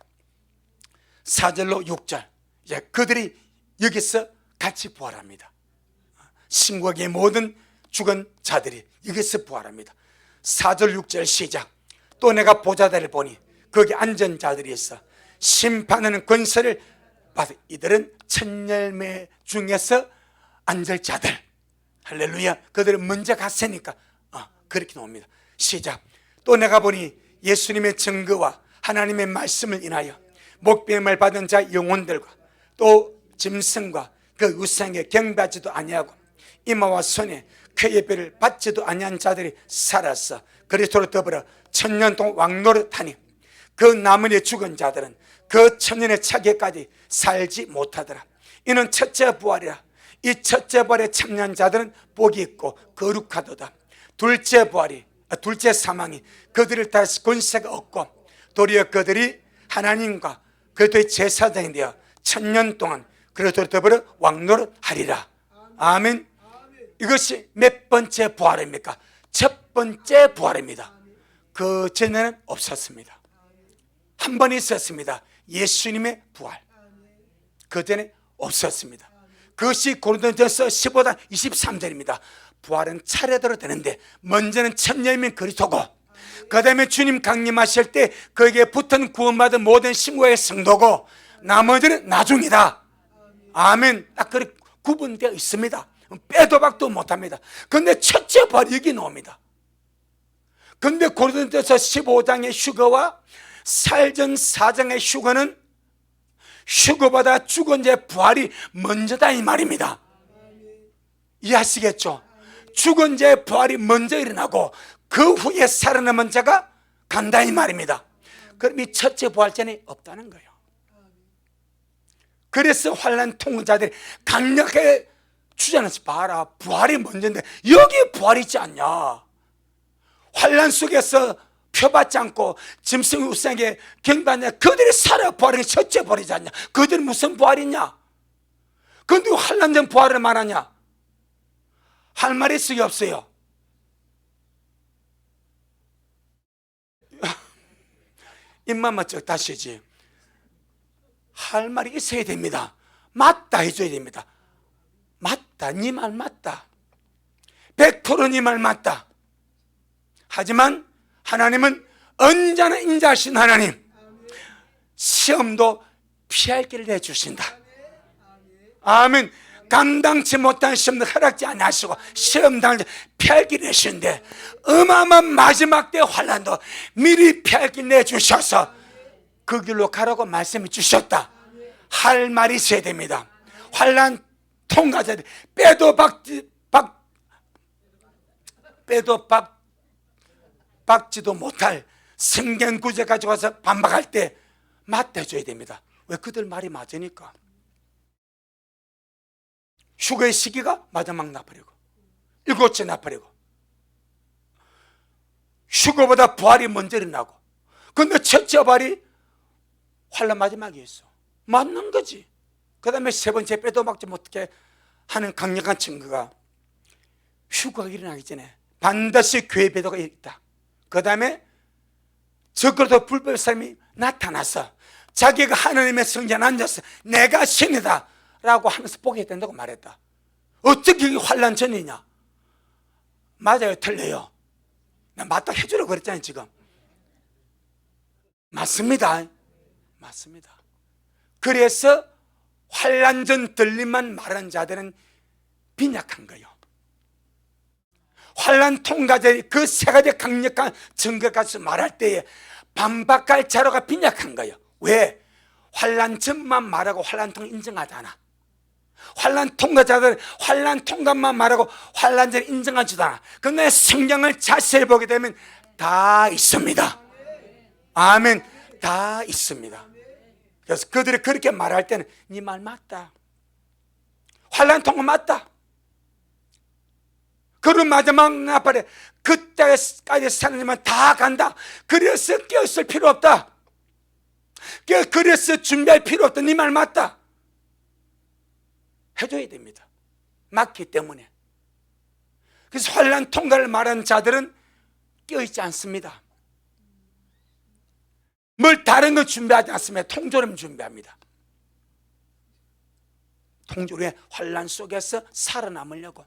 4절로 6절. 이제 그들이 여기서 같이 부활합니다. 신구약의 모든 죽은 자들이 여기서 부활합니다. 4절 6절 시작. 또 내가 보좌대를 보니 거기 앉은 자들이 있어 심판하는 권세를 받아 이들은 첫 열매 중에서 앉을 자들. 할렐루야. 그들은 먼저 갔으니까 그렇게 나옵니다. 시작. 또 내가 보니 예수님의 증거와 하나님의 말씀을 인하여 목배임을 받은 자 영혼들과 또 짐승과 그 우상에 경배하지도 아니하고 이마와 손에 쾌예배를 받지도 아니한 자들이 살아서 그리스도로 더불어 천년 동안 왕노릇하니 그 나머지 죽은 자들은 그 천년의 차기까지 살지 못하더라. 이는 첫째 부활이라. 이 첫째 부활에 참여한 자들은 복이 있고 거룩하도다. 둘째 사망이 그들을 다시 권세가 없고 도리어 그들이 하나님과 그리스도의 제사장이 되어 천년 동안 그리스도로 더불어 왕노릇하리라. 아멘. 이것이 몇 번째 부활입니까? 첫 번째 부활입니다. 그 전에는 없었습니다. 한 번 있었습니다. 예수님의 부활. 그 전에 없었습니다. 그것이 고린도전서 15장 23절입니다. 부활은 차례대로 되는데 먼저는 천년이면 그리스도고 그 다음에 주님 강림하실 때 거기에 붙은 구원받은 모든 신고의 성도고 나머지는 나중이다. 아멘. 딱 그렇게 구분되어 있습니다. 빼도 박도 못합니다. 그런데 첫째 부활이 여기 나옵니다. 그런데 고린도전서 15장의 휴거와 살전 4장의 휴거는 휴거보다 죽은 자의 부활이 먼저다 이 말입니다. 이해하시겠죠? 죽은 자의 부활이 먼저 일어나고 그 후에 살아남은 자가 간다 이 말입니다. 그럼 이 첫째 부활전이 없다는 거예요. 그래서 환난 통과자들이 강력하게 주장해서 봐라, 부활이 먼저인데 여기 부활이 있지 않냐. 환난 속에서 표받지 않고 짐승 우상에게 경배하냐. 그들이 살아 부활이 첫째 부활이지 않냐. 그들은 무슨 부활이냐. 그런데 환난된 부활을 말하냐. 할 말이 있어요 없어요? 입만 맞춰 다시지. 할 말이 있어야 됩니다. 맞다 해줘야 됩니다. 맞다, 네 말 맞다. 100% 네 말 맞다. 하지만 하나님은 언제나 인자하신 하나님, 시험도 피할 길을 내주신다. 아멘. 감당치 못한 시험도 허락지 않으시고 시험 당할 때 피할 길 내시는데 어마어마한 마지막 때 환난도 미리 피할 길 내주셔서 그 길로 가라고 말씀해 주셨다. 할 말이 있어야 됩니다. 환난 통과자 빼도 박지도 못할 성경 구절 가지고 와서 반박할 때 맞대줘야 됩니다. 왜? 그들 말이 맞으니까. 휴거의 시기가 마지막 나버리고 일곱째 나버리고 휴거보다 부활이 먼저 일어나고 근데 첫째 부활이 환난 마지막이었어. 맞는 거지. 그 다음에 세 번째 빼도 박지 못하게 하는 강력한 증거가 휴거가 일어나기 전에 반드시 교회 배도가 있다. 그 다음에 적그리스도 불법의 사람이 나타나서 자기가 하나님의 성전에 앉아서 내가 신이다 라고 하면서 보게 된다고 말했다. 어떻게 이게 환난 전이냐? 맞아요 틀려요? 나 맞다 해주라고 그랬잖아요. 지금 맞습니다. 맞습니다. 그래서 환난 전 들림만 말하는 자들은 빈약한 거예요. 환난 통과자들이 그 세 가지 강력한 증거까지 말할 때에 반박할 자료가 빈약한 거예요. 왜? 환난 전만 말하고 환난 통 인정하지 않아. 환난 통과자들 환난 통과만 말하고 환난 전 인정하지도 않아. 그런데 성경을 자세히 보게 되면 다 있습니다. 아멘. 다 있습니다. 그래서 그들이 그렇게 말할 때는 네 말 맞다. 환난 통과 맞다. 그런 마지막 나팔에 그때까지 사는 다 간다. 그래서 끼어있을 필요 없다. 그래서 준비할 필요 없다. 네 말 맞다. 해줘야 됩니다. 맞기 때문에. 그래서 환난 통과를 말하는 자들은 끼어있지 않습니다. 뭘 다른 걸 준비하지 않습니다. 통조림 준비합니다. 통조림의 환난 속에서 살아남으려고,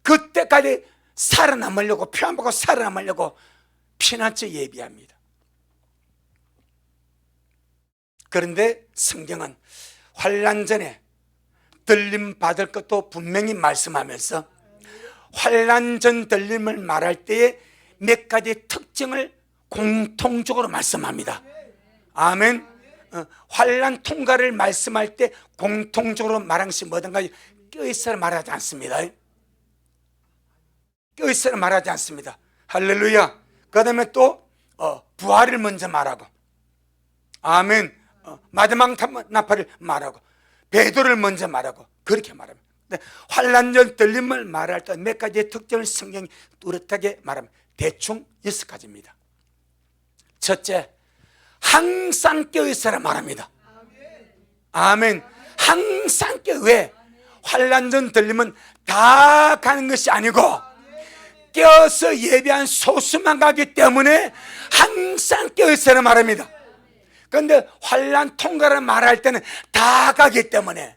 그때까지 살아남으려고, 피 안 받고 살아남으려고 피난처 예비합니다. 그런데 성경은 환난 전에 들림 받을 것도 분명히 말씀하면서 환난 전 들림을 말할 때에 몇 가지 특징을 공통적으로 말씀합니다. 아멘. 환난 통과를 말씀할 때 공통적으로 말한 것이 뭐든가 껴있어를 말하지 않습니다. 껴있어를 말하지 않습니다. 할렐루야. 그 다음에 또 부활을 먼저 말하고, 아멘. 마지막 나팔을 말하고, 배도를 먼저 말하고, 그렇게 말합니다. 환난전 들림을 말할 때 몇 가지의 특징을 성경이 뚜렷하게 말합니다. 대충 6가지입니다. 첫째, 항상 껴있어라 말합니다. 아멘. 항상 왜? 환난전 들리면 다 가는 것이 아니고 껴서 예배한 소수만 가기 때문에 항상 껴있어라 말합니다. 그런데 환난 통과를 말할 때는 다 가기 때문에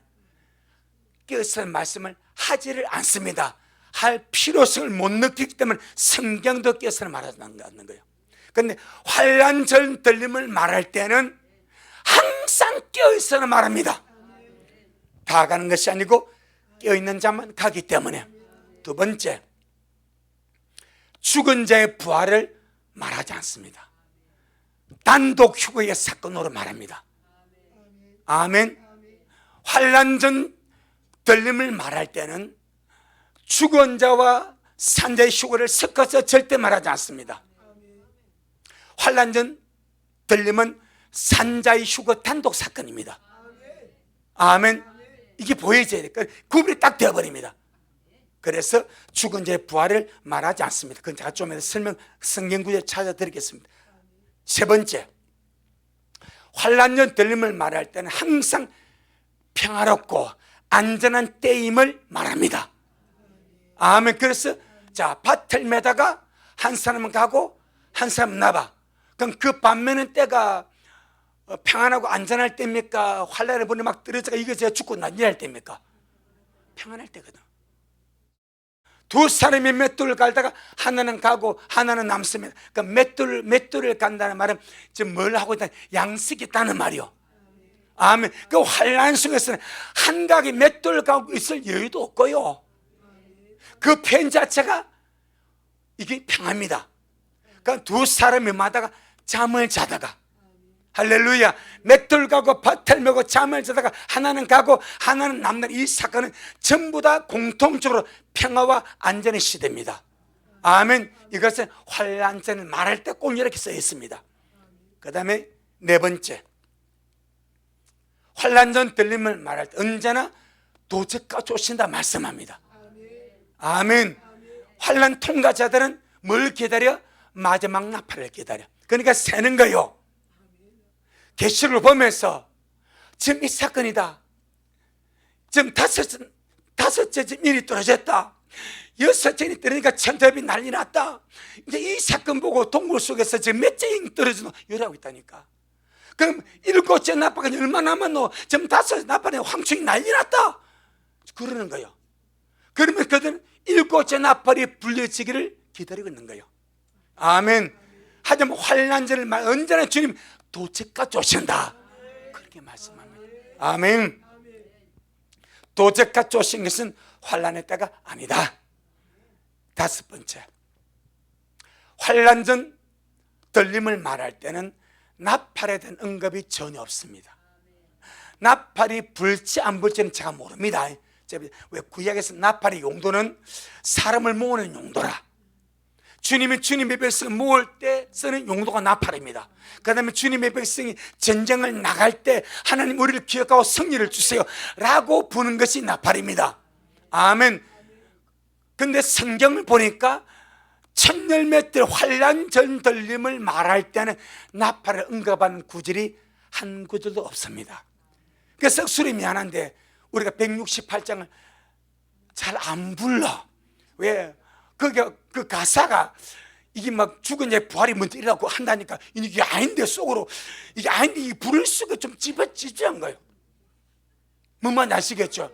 껴서 말씀을 하지를 않습니다. 할 필요성을 못 느끼기 때문에 성경도 껴서 말하지 않는 거예요. 그런데 환난전 들림을 말할 때는 항상 껴있어라 말합니다. 다 가는 것이 아니고 껴있는 자만 가기 때문에. 두 번째, 죽은 자의 부활을 말하지 않습니다. 단독 휴거의 사건으로 말합니다. 아멘. 환난전 들림을 말할 때는 죽은 자와 산 자의 휴거를 섞어서 절대 말하지 않습니다. 환난전 들림은 산 자의 휴거 단독 사건입니다. 아멘. 이게 보여져야 돼. 구분이 딱 되어버립니다. 그래서 죽은 자의 부활을 말하지 않습니다. 그건 제가 좀 설명, 성경 구절 찾아드리겠습니다. 세 번째, 환난전 들림을 말할 때는 항상 평화롭고 안전한 때임을 말합니다. 아멘. 그래서 자, 밭을 매다가 한 사람은 가고 한 사람은 나봐. 그럼 그 밭 매는 때가 평안하고 안전할 때입니까? 환난에 보니 막 떨어져가 이거 제가 죽고 난리날 때입니까? 평안할 때거든. 두 사람이 맷돌을 갈다가 하나는 가고 하나는 남습니다. 그러니까 맷돌을 간다는 말은 지금 뭘 하고 있다? 양식이 있다는 말이요. 아멘. 그 환난 속에서는 한각이 맷돌을 가고 있을 여유도 없고요. 그 편 자체가 이게 평화입니다. 그러니까 두 사람이 마다가 잠을 자다가, 할렐루야, 맷돌 가고 밭을 메고 잠을 자다가 하나는 가고 하나는 남는 이 사건은 전부 다 공통적으로 평화와 안전의 시대입니다. 아멘. 이것은 환난전을 말할 때 꼭 이렇게 써 있습니다. 그 다음에 네 번째, 환난전 들림을 말할 때 언제나 도적과 쫓신다 말씀합니다. 아멘. 환난 통과자들은 뭘 기다려? 마지막 나팔을 기다려. 그러니까 새는 거요. 계시를 보면서 지금 이 사건이다. 지금 다섯째 지금 일이 떨어졌다. 여섯째 일이 떨어지니까 천대비 난리 났다. 이제 이 사건 보고 동굴 속에서 지금 몇째 일 떨어지노 이러고 있다니까. 그럼 일곱째 나팔가 얼마나 남았노? 지금 다섯째 나팔에 황충이 난리 났다. 그러는 거예요. 그러면 그들은 일곱째 나팔이 불려지기를 기다리고 있는 거예요. 아멘. 하지만 환난전을 언제나 주님 도적과 쫓는다. 그렇게 말씀합니다. 아멘. 도적과 쫓은 것은 환난의 때가 아니다. 다섯 번째, 환난전 들림을 말할 때는 나팔에 대한 언급이 전혀 없습니다. 나팔이 불지 안 불지는 제가 모릅니다. 왜 구약에서 나팔의 용도는 사람을 모으는 용도라. 주님이 주님의 백성을 모을 때 쓰는 용도가 나팔입니다. 그 다음에 주님의 백성이 전쟁을 나갈 때 하나님 우리를 기억하고 승리를 주세요 라고 부는 것이 나팔입니다. 아멘. 근데 성경을 보니까 천열매들 환난전 들림을 말할 때는 나팔을 언급하는 구절이 한 구절도 없습니다. 그래서 억수로 미안한데 우리가 168장을 잘 안 불러. 왜? 그 가사가 이게 막 죽은 자 부활이 먼저 일어나고 한다니까 이게 아닌데 속으로 이게 아닌데 이 부를 수가 좀 찝찝한 거예요. 뭔 말인지 아시겠죠?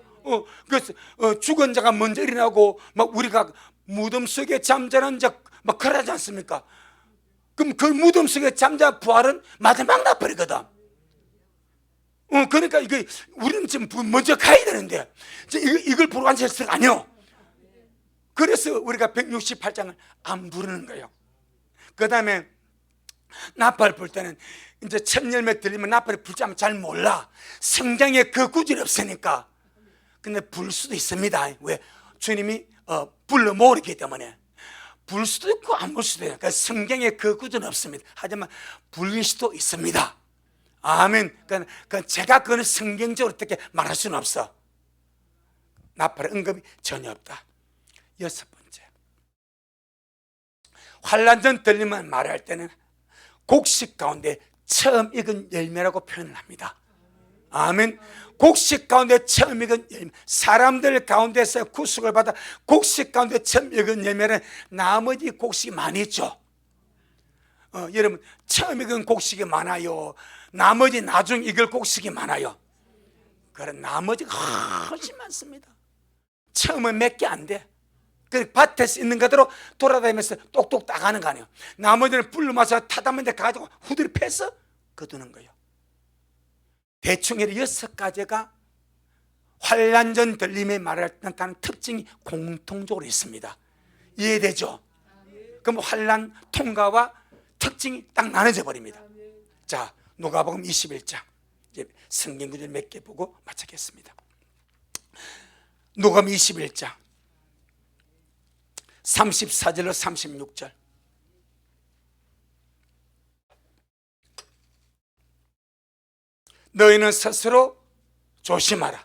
그래서 죽은 자가 먼저 일어나고 막 우리가 무덤 속에 잠자는 자 막 그러지 않습니까? 그럼 그 무덤 속에 잠자 부활은 마지막 나팔이거든. 그러니까 이게 우리는 지금 먼저 가야 되는데 이걸 보러 앉았을 거 아니요. 그래서 우리가 168장을 안 부르는 거예요. 그 다음에 나팔 불 때는 이제 첫 열매 들리면 나팔을 불지 않으면 잘 몰라. 성경에 그 구절이 없으니까. 근데 불 수도 있습니다. 왜? 주님이 불러 모으기 때문에. 불 수도 있고 안 불 수도 있어요. 그러니까 성경에 그 구절은 없습니다. 하지만 불릴 수도 있습니다. 아멘. 그러니까 제가 그거는 성경적으로 어떻게 말할 수는 없어. 나팔의 언급이 전혀 없다. 여섯 번째, 환란전 들리면 말할 때는 곡식 가운데 처음 익은 열매라고 표현을 합니다. 아멘. 곡식 가운데 처음 익은 열매, 사람들 가운데서 구속을 받아 곡식 가운데 처음 익은 열매는 나머지 곡식이 많이 있죠. 여러분, 처음 익은 곡식이 많아요? 나머지 나중 익을 곡식이 많아요? 그런 나머지가 훨씬 많습니다. 처음은 몇 개 안 돼. 그 밭에서 있는 그대로 돌아다니면서 똑똑 따가는 거 아니에요. 나머지는 불로 마서 타다만 데 가지고 후드를 패서 거두는 거예요. 대충 이렇게 6가지가 환란전 들림에 말하는 특징이 공통적으로 있습니다. 이해되죠? 그럼 환란 통과와 특징이 딱 나눠져 버립니다. 자, 누가복음 21장 이제 성경 구절 몇 개 보고 마치겠습니다. 누가복음 21장 34절로 36절. 너희는 스스로 조심하라.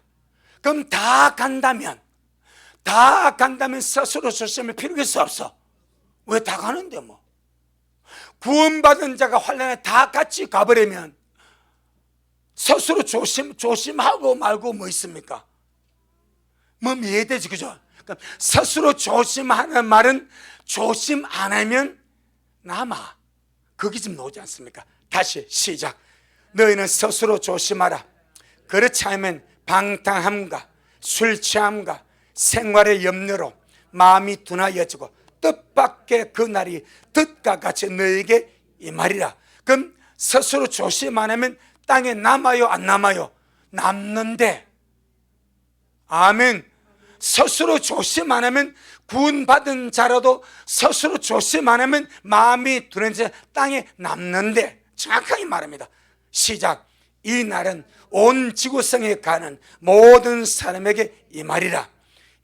그럼 다 간다면 스스로 조심할 필요가 있어 없어? 왜 다 가는데 뭐? 구원받은 자가 환란에 다 같이 가버리면 스스로 조심하고 말고 뭐 있습니까? 뭐 이해되지, 그죠? 그러니까 스스로 조심하는 말은 조심 안 하면 남아. 거기 좀 나오지 않습니까? 다시 시작. 너희는 스스로 조심하라. 그렇지 않으면 방탕함과 술 취함과 생활의 염려로 마음이 둔하여지고 뜻밖의 그 날이 뜻과 같이 너에게 임하리라. 그럼 스스로 조심 안 하면 땅에 남아요, 안 남아요? 남는데. 아멘. 스스로 조심 안 하면 구원받은 자라도 스스로 조심 안 하면 마음이 둔해져 땅에 남는데. 정확하게 말합니다. 시작. 이 날은 온 지구성에 가는 모든 사람에게 임하리라.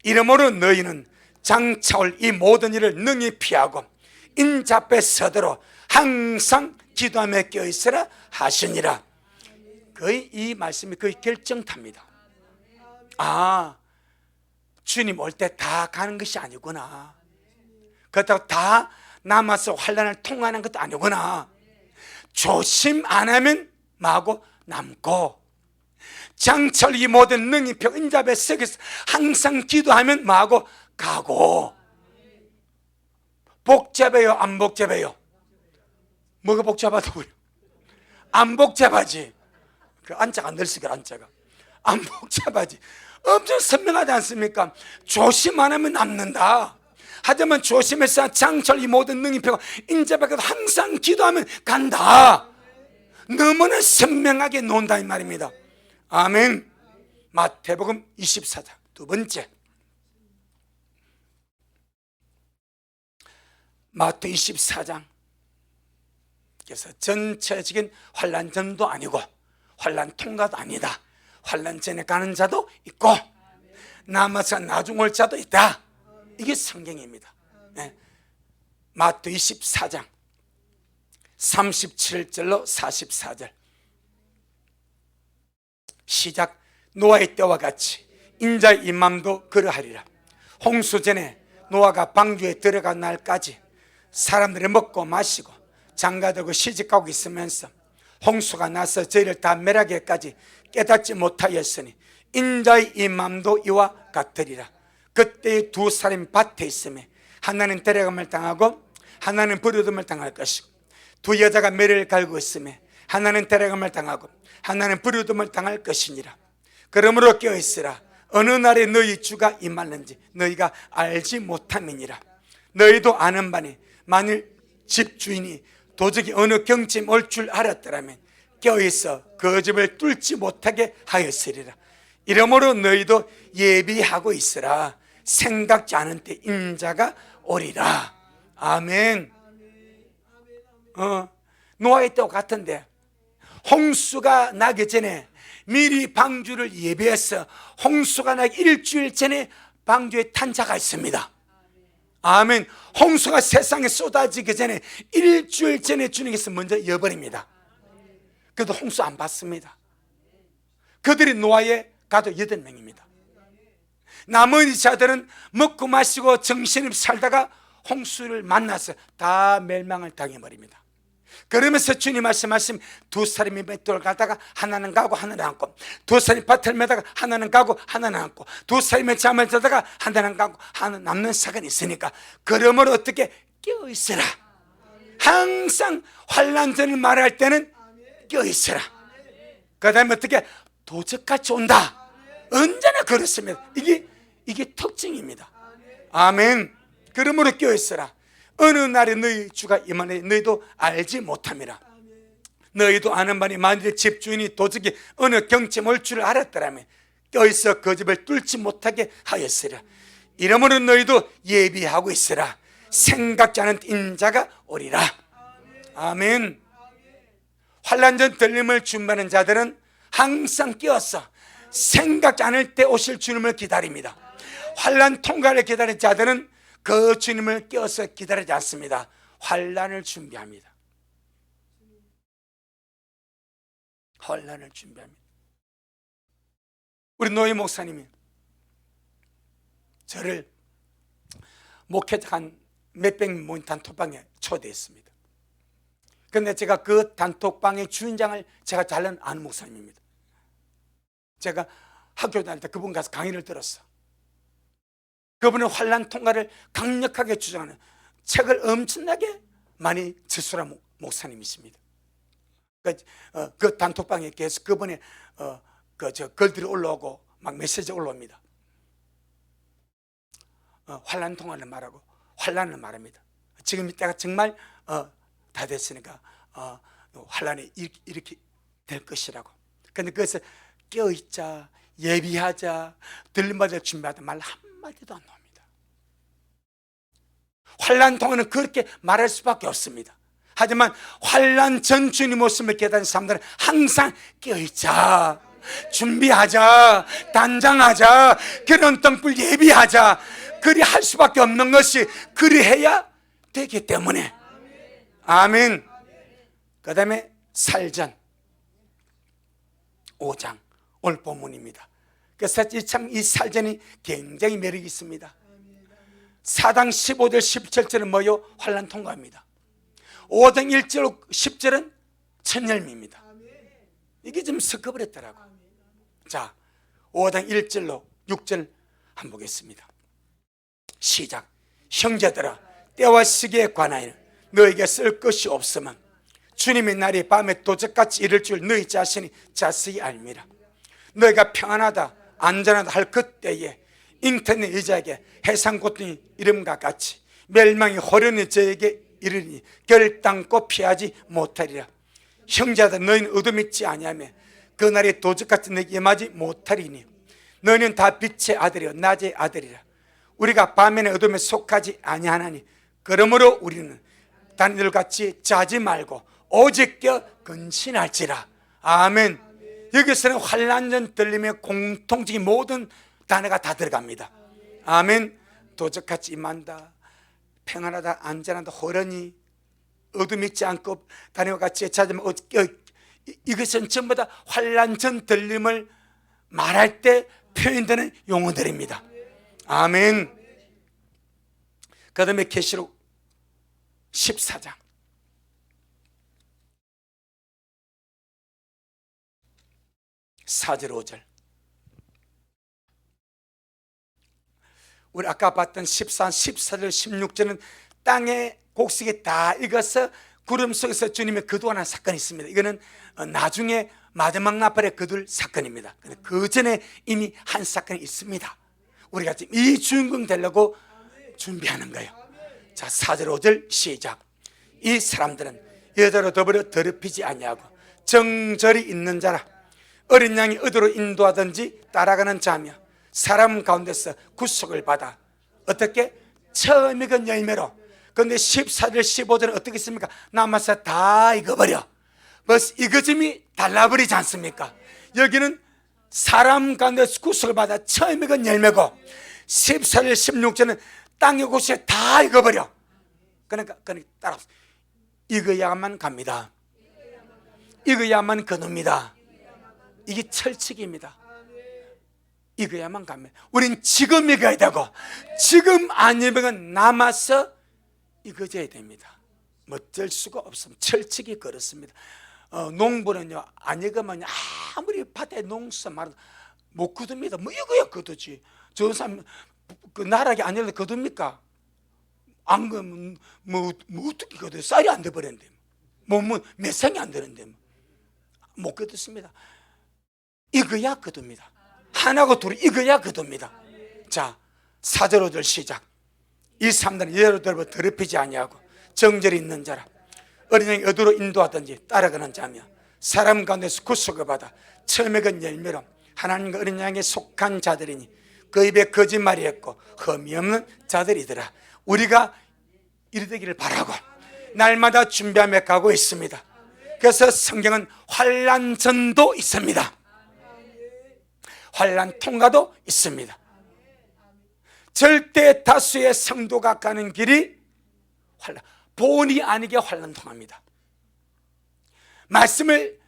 이러므로 너희는 장차올 이 모든 일을 능히 피하고 인자 앞에 서도록 항상 기도하며 껴있으라 하시니라. 거의 이 말씀이 거의 결정탑니다. 아, 주님 올 때 다 가는 것이 아니구나. 그렇다고 다 남아서 환란을 통하는 것도 아니구나. 조심 안 하면 마고 남고, 장철 이 모든 능히 펴 인자 앞에 서서 항상 기도하면 마고 가고. 복잡해요, 안 복잡해요? 뭐가 복잡하다고요? 안 복잡하지. 그 안자가 늘쓰게 안자가 안 복잡하지. 엄청 선명하지 않습니까? 조심 안 하면 남는다. 하지만 조심해서 장철 이 모든 능히 펴고 인자 앞에 항상 기도하면 간다. 너무나 선명하게 논다 이 말입니다. 아멘. 마태복음 24장 두 번째, 마태 24장 그래서 전체적인 환란전도 아니고 환란 통과도 아니다. 환란 전에 가는 자도 있고 남아서 나중 올 자도 있다. 이게 성경입니다. 네. 마태 24장 37절로 44절 시작. 노아의 때와 같이 인자의 임함도 그러하리라. 홍수 전에 노아가 방주에 들어간 날까지 사람들이 먹고 마시고 장가들고 시집가고 있으면서 홍수가 나서 저희를 다 멸하기까지 깨닫지 못하였으니 인자의 임함도 이와 같으리라. 그때 두 사람이 밭에 있으며 하나는 데려감을 당하고 하나는 버려둠을 당할 것이고, 두 여자가 매를 갈고 있으며 하나는 데려감을 당하고 하나는 버려둠을 당할 것이니라. 그러므로 깨어있으라. 어느 날에 너희 주가 임하는지 너희가 알지 못함이니라. 너희도 아는 바니 만일 집주인이 도적이 어느 경치에 올 줄 알았더라면 깨어있어 그 집을 뚫지 못하게 하였으리라. 이러므로 너희도 예비하고 있으라. 생각지 않은 때 인자가 오리라. 아멘. 노아의 때와 같은데, 홍수가 나기 전에 미리 방주를 예배해서 홍수가 나기 일주일 전에 방주에 탄 자가 있습니다. 아멘. 홍수가 세상에 쏟아지기 전에 일주일 전에 주님께서 먼저 이어버립니다. 그래도 홍수 안 받습니다. 그들이 노아의 가족 8명입니다. 나머지 자들은 먹고 마시고 정신없이 살다가 홍수를 만나서 다 멸망을 당해버립니다. 그러면서 주님 말씀, 두 사람이 맷돌을 가다가 하나는 가고 하나는 앉고, 두 사람이 밭을 매다가 하나는 가고 하나는 앉고, 두 사람이 잠을 자다가 하나는 가고 하나는 남는 사건이 있으니까, 그러므로 어떻게 깨어있으라. 항상 환난전을 말할 때는 깨어있으라. 그 다음에 어떻게 도적같이 온다. 언제나 그렇습니다. 이게 특징입니다. 아멘. 그러므로 깨어있으라. 어느 날에 너희 주가 임하니 너희도 알지 못함이라. 너희도 아는 바니 만일 집주인이 도적이 어느 경치에 올 줄을 알았더라면 껴있어 그 집을 뚫지 못하게 하였으라. 이러므로 너희도 예비하고 있으라. 생각지 않은 인자가 오리라. 아멘. 환난전 들림을 준비하는 자들은 항상 깨어서 생각지 않을 때 오실 주님을 기다립니다. 환난 통과를 기다리는 자들은 그 주님을 깨어서 기다리지 않습니다. 환난을 준비합니다. 환난을 준비합니다. 우리 노희 목사님이 저를 목회자 한 몇백 명 모인 단톡방에 초대했습니다. 그런데 제가 그 단톡방의 주인장을 제가 잘 아는 목사님입니다. 제가 학교 다닐 때 그분 가서 강의를 들었어. 그분은 환난 통과를 강력하게 주장하는 책을 엄청나게 많이 저술한 목사님이십니다. 그 단톡방에 계속 그분의 글들이 올라오고 막 메시지 올라옵니다. 환난 통과를 말하고 환난을 말합니다. 지금 이때가 정말 다 됐으니까 환난이 이렇게 될 것이라고. 그런데 그것을 깨어있자, 예비하자, 들림받을 준비하자 말 한마디도 안 나옵니다. 환난 동안은 그렇게 말할 수밖에 없습니다. 하지만 환난 전 주님 모습을 깨닫는 사람들은 항상 깨어있자, 준비하자, 단장하자, 결혼 등불 예비하자, 그리 할 수밖에 없는 것이 그리해야 되기 때문에. 아멘. 그 다음에 살전 5장 오늘 본문입니다. 그래서 참 이 살전이 굉장히 매력이 있습니다. 사당 15절 17절은 뭐요? 환난 통과입니다. 5장 1절 10절은 천열미입니다. 이게 좀 섞어버렸더라고. 자, 5장 1절로 6절 한번 보겠습니다. 시작. 형제들아, 때와 시기에 관하여 너에게 쓸 것이 없으면 주님의 날이 밤에 도적같이 이를 줄 너희 자신이 자세히 알미라. 너희가 평안하다 안전하다 할 그때에 잉태는 여자에게 해상 고통이 이름과 같이 멸망이 호련히 저에게 이르니 결단코 피하지 못하리라. 형제들 너희는 어둠있지 아니하며 그 날이 도적같이 너에게 임하지 못하리니 너희는 다 빛의 아들이요 낮의 아들이라. 우리가 밤에는 어둠에 속하지 아니하나니 그러므로 우리는 다른 이들같이 자지 말고 오직 껴 근신할지라. 아멘. 여기서는 환난전 들림의 공통적인 모든 단어가 다 들어갑니다. 아멘. 도적같이 임한다, 평안하다, 안전하다, 호련히, 어둠 있지 않고 다니와 같이 찾으면 이것은 전부 다 환난전 들림을 말할 때 표현되는 용어들입니다. 아멘. 그 다음에 계시록 14장 4절 5절. 우리 아까 봤던 14, 14절, 16절은 땅의 곡식이 다 익어서 구름 속에서 주님의 거두하는 사건이 있습니다. 이거는 나중에 마지막 나팔에 거둘 사건입니다. 그 전에 이미 한 사건이 있습니다. 우리가 지금 이 주인공 되려고 준비하는 거예요. 자, 4절 5절 시작. 이 사람들은 여자로 더불어 더럽히지 아니하고 정절이 있는 자라. 어린 양이 어디로 인도하든지 따라가는 자며 사람 가운데서 구속을 받아 어떻게 처음 익은 열매로 그런데 14절 15절은 어떻게 있습니까? 남아서 다 익어버려. 벌써 익어짐이 달라버리지 않습니까? 여기는 사람 가운데서 구속을 받아 처음 익은 열매고, 14절 16절은 땅의 곳에 다 익어버려. 그러니까 따라 익어야만 갑니다. 익어야만 거둡니다. 이게 철칙입니다. 익어야만 갑니다. 우린 지금 익어야 되고, 지금 안 익으면 남아서 익어져야 됩니다. 뭐 어쩔 수가 없습니다. 철칙이 그렇습니다. 농부는요, 안 익으면 아무리 밭에 농사 말아도 못 거둡니다. 뭐 익어야 거두지. 저 사람 그 나락에 안 익어도 거둡니까? 안 그러면 뭐 어떻게 거둬요? 쌀이 안 돼버렸는데, 뭐 매생이 안 되는데 못 거둡습니다. 익어야 거둡니다. 하나고 둘이 익어야 거둡니다. 자, 4절 5절 시작. 이 3단은 예로들어 더럽히지 아니하고 정절이 있는 자라, 어린 양이 어디로 인도하든지 따라가는 자며, 사람 가운데서 구속을 받아 처음 익은 열매로 하나님과 어린 양에 속한 자들이니 그 입에 거짓말이 없고 흠이 없는 자들이더라. 우리가 이리 되기를 바라고 날마다 준비하며 가고 있습니다. 그래서 성경은 환난 전도 있습니다. 환난 통과도 있습니다. 절대 다수의 성도가 가는 길이 환난, 본의 아니게 환난 통합니다. 말씀을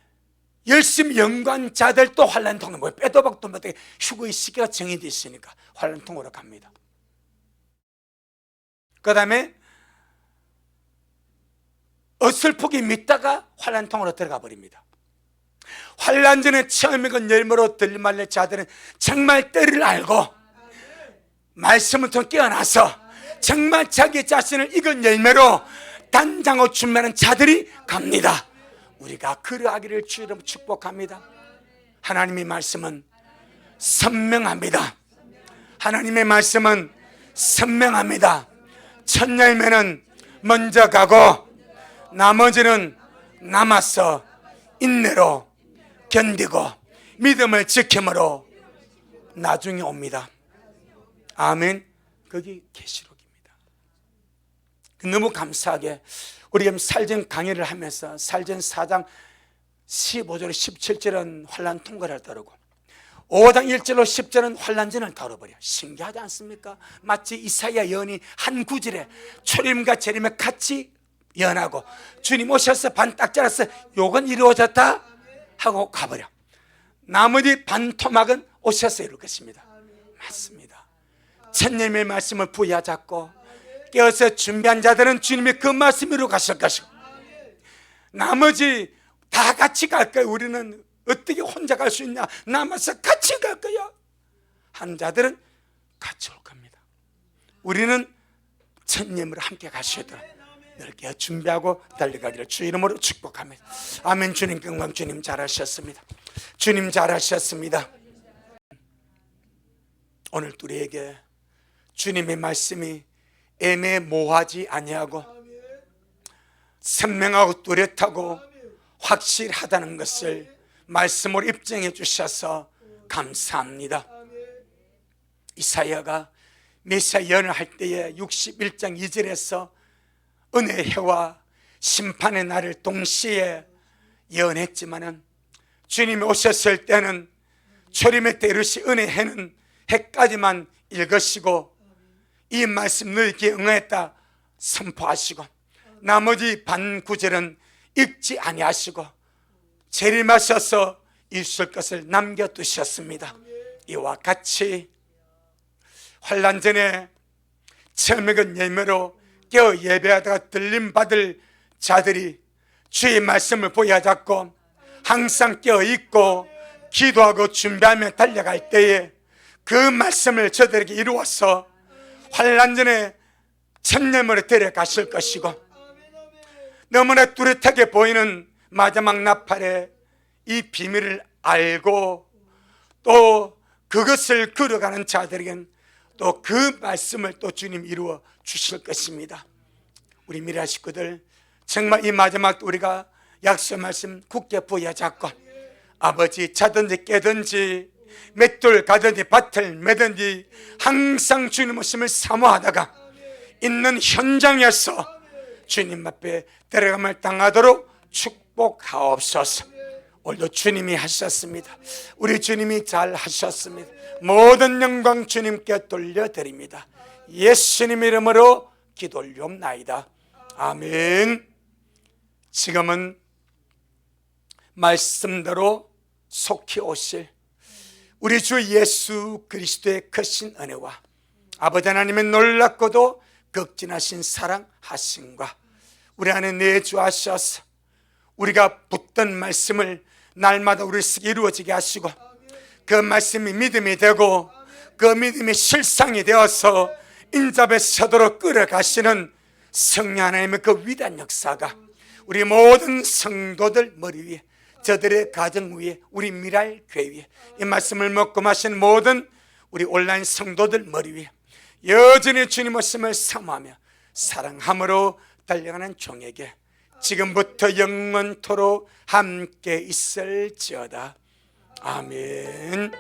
열심히 연구한 자들도 환난 통합니다. 뭐 빼도 박도 못하게 휴거의 시기가 정해져 있으니까 환난 통으로 갑니다. 그 다음에 어설프게 믿다가 환난 통으로 들어가 버립니다. 환난 전에 처음 익은 열매로 들말릴 자들은 정말 때를 알고 말씀을 통해 깨어나서 정말 자기 자신을 익은 열매로 단장하고 준비하는 자들이 갑니다. 우리가 그러하기를 주 이름으로 축복합니다. 하나님의 말씀은 선명합니다. 하나님의 말씀은 선명합니다. 첫 열매는 먼저 가고 나머지는 남아서 인내로 견디고 믿음을 지킴으로 나중에 옵니다. 아멘. 그게 계시록입니다. 너무 감사하게 우리가 살전 강의를 하면서 살전 4장 15절 17절은 환난 통과를 따르고 5장 1절로 10절은 환난전을 다뤄버려. 신기하지 않습니까? 마치 이사야 예언이 한 구절에 초림과 재림을 같이 예언하고 주님 오셔서 반 딱 잘라서 요건 이루어졌다 하고 가버려. 나머지 반 토막은 오셔서 이룰 것입니다. 맞습니다. 천년의 말씀을 부여잡고 깨어서 준비한 자들은 주님이 그 말씀으로 가실 것이고, 나머지 다 같이 갈 거예요. 우리는 어떻게 혼자 갈 수 있냐, 남아서 같이 갈 거야 한 자들은 같이 올 겁니다. 우리는 천년으로 함께 가시도록 이렇게 준비하고 달려가기를 주 이름으로 축복합니다. 아멘. 주님 영광. 주님 잘하셨습니다. 주님 잘하셨습니다. 오늘 우리에게 주님의 말씀이 애매모호하지 아니하고 선명하고 뚜렷하고 확실하다는 것을 말씀으로 입증해 주셔서 감사합니다. 이사야가 메시아 예언을 할 때에 61장 2절에서 은혜의 해와 심판의 날을 동시에 예언했지만은 주님이 오셨을 때는 초림의 때 이르시 은혜의 해는 해까지만 읽으시고 이 말씀 너희에게 응했다 선포하시고 나머지 반 구절은 읽지 아니하시고 재림하셔서 있을 것을 남겨두셨습니다. 이와 같이 환난 전에 처음 익은 열매로 깨어 예배하다가 들림받을 자들이 주의 말씀을 보여잡고 항상 깨어있고 기도하고 준비하며 달려갈 때에 그 말씀을 저들에게 이루어서 환난 전에 천년으로 데려가실 것이고, 너무나 뚜렷하게 보이는 마지막 나팔의 이 비밀을 알고 또 그것을 걸어가는 자들에겐 또 그 말씀을 또 주님 이루어 주실 것입니다. 우리 미라 식구들 정말 이 마지막 우리가 약속 말씀 굳게 부여잡고 아버지 자든지 깨든지 맷돌 가든지 밭을 매든지 항상 주님 오심을 사모하다가 있는 현장에서 주님 앞에 데려감을 당하도록 축복하옵소서. 오늘도 주님이 하셨습니다. 우리 주님이 잘 하셨습니다. 모든 영광 주님께 돌려드립니다. 예수님 이름으로 기도 올리옵나이다. 아멘. 지금은 말씀대로 속히 오실 우리 주 예수 그리스도의 크신 은혜와 아버지 하나님의 놀랍고도 극진하신 사랑하심과 우리 안에 내주하셔서 우리가 붙든 말씀을 날마다 우리 속에 이루어지게 하시고 그 말씀이 믿음이 되고 그 믿음이 실상이 되어서 인잡에 서도록 끌어가시는 성령 하나님의 그 위대한 역사가 우리 모든 성도들 머리 위에, 저들의 가정 위에, 우리 미랄 교회 위에, 이 말씀을 먹고 마신 모든 우리 온라인 성도들 머리 위에 여전히 주님 말씀을 사모하며 사랑함으로 달려가는 종에게 지금부터 영원토록 함께 있을지어다. 아멘.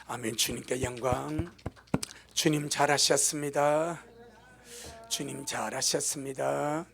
아멘. 주님께 영광. 주님 잘하셨습니다. 주님 잘하셨습니다.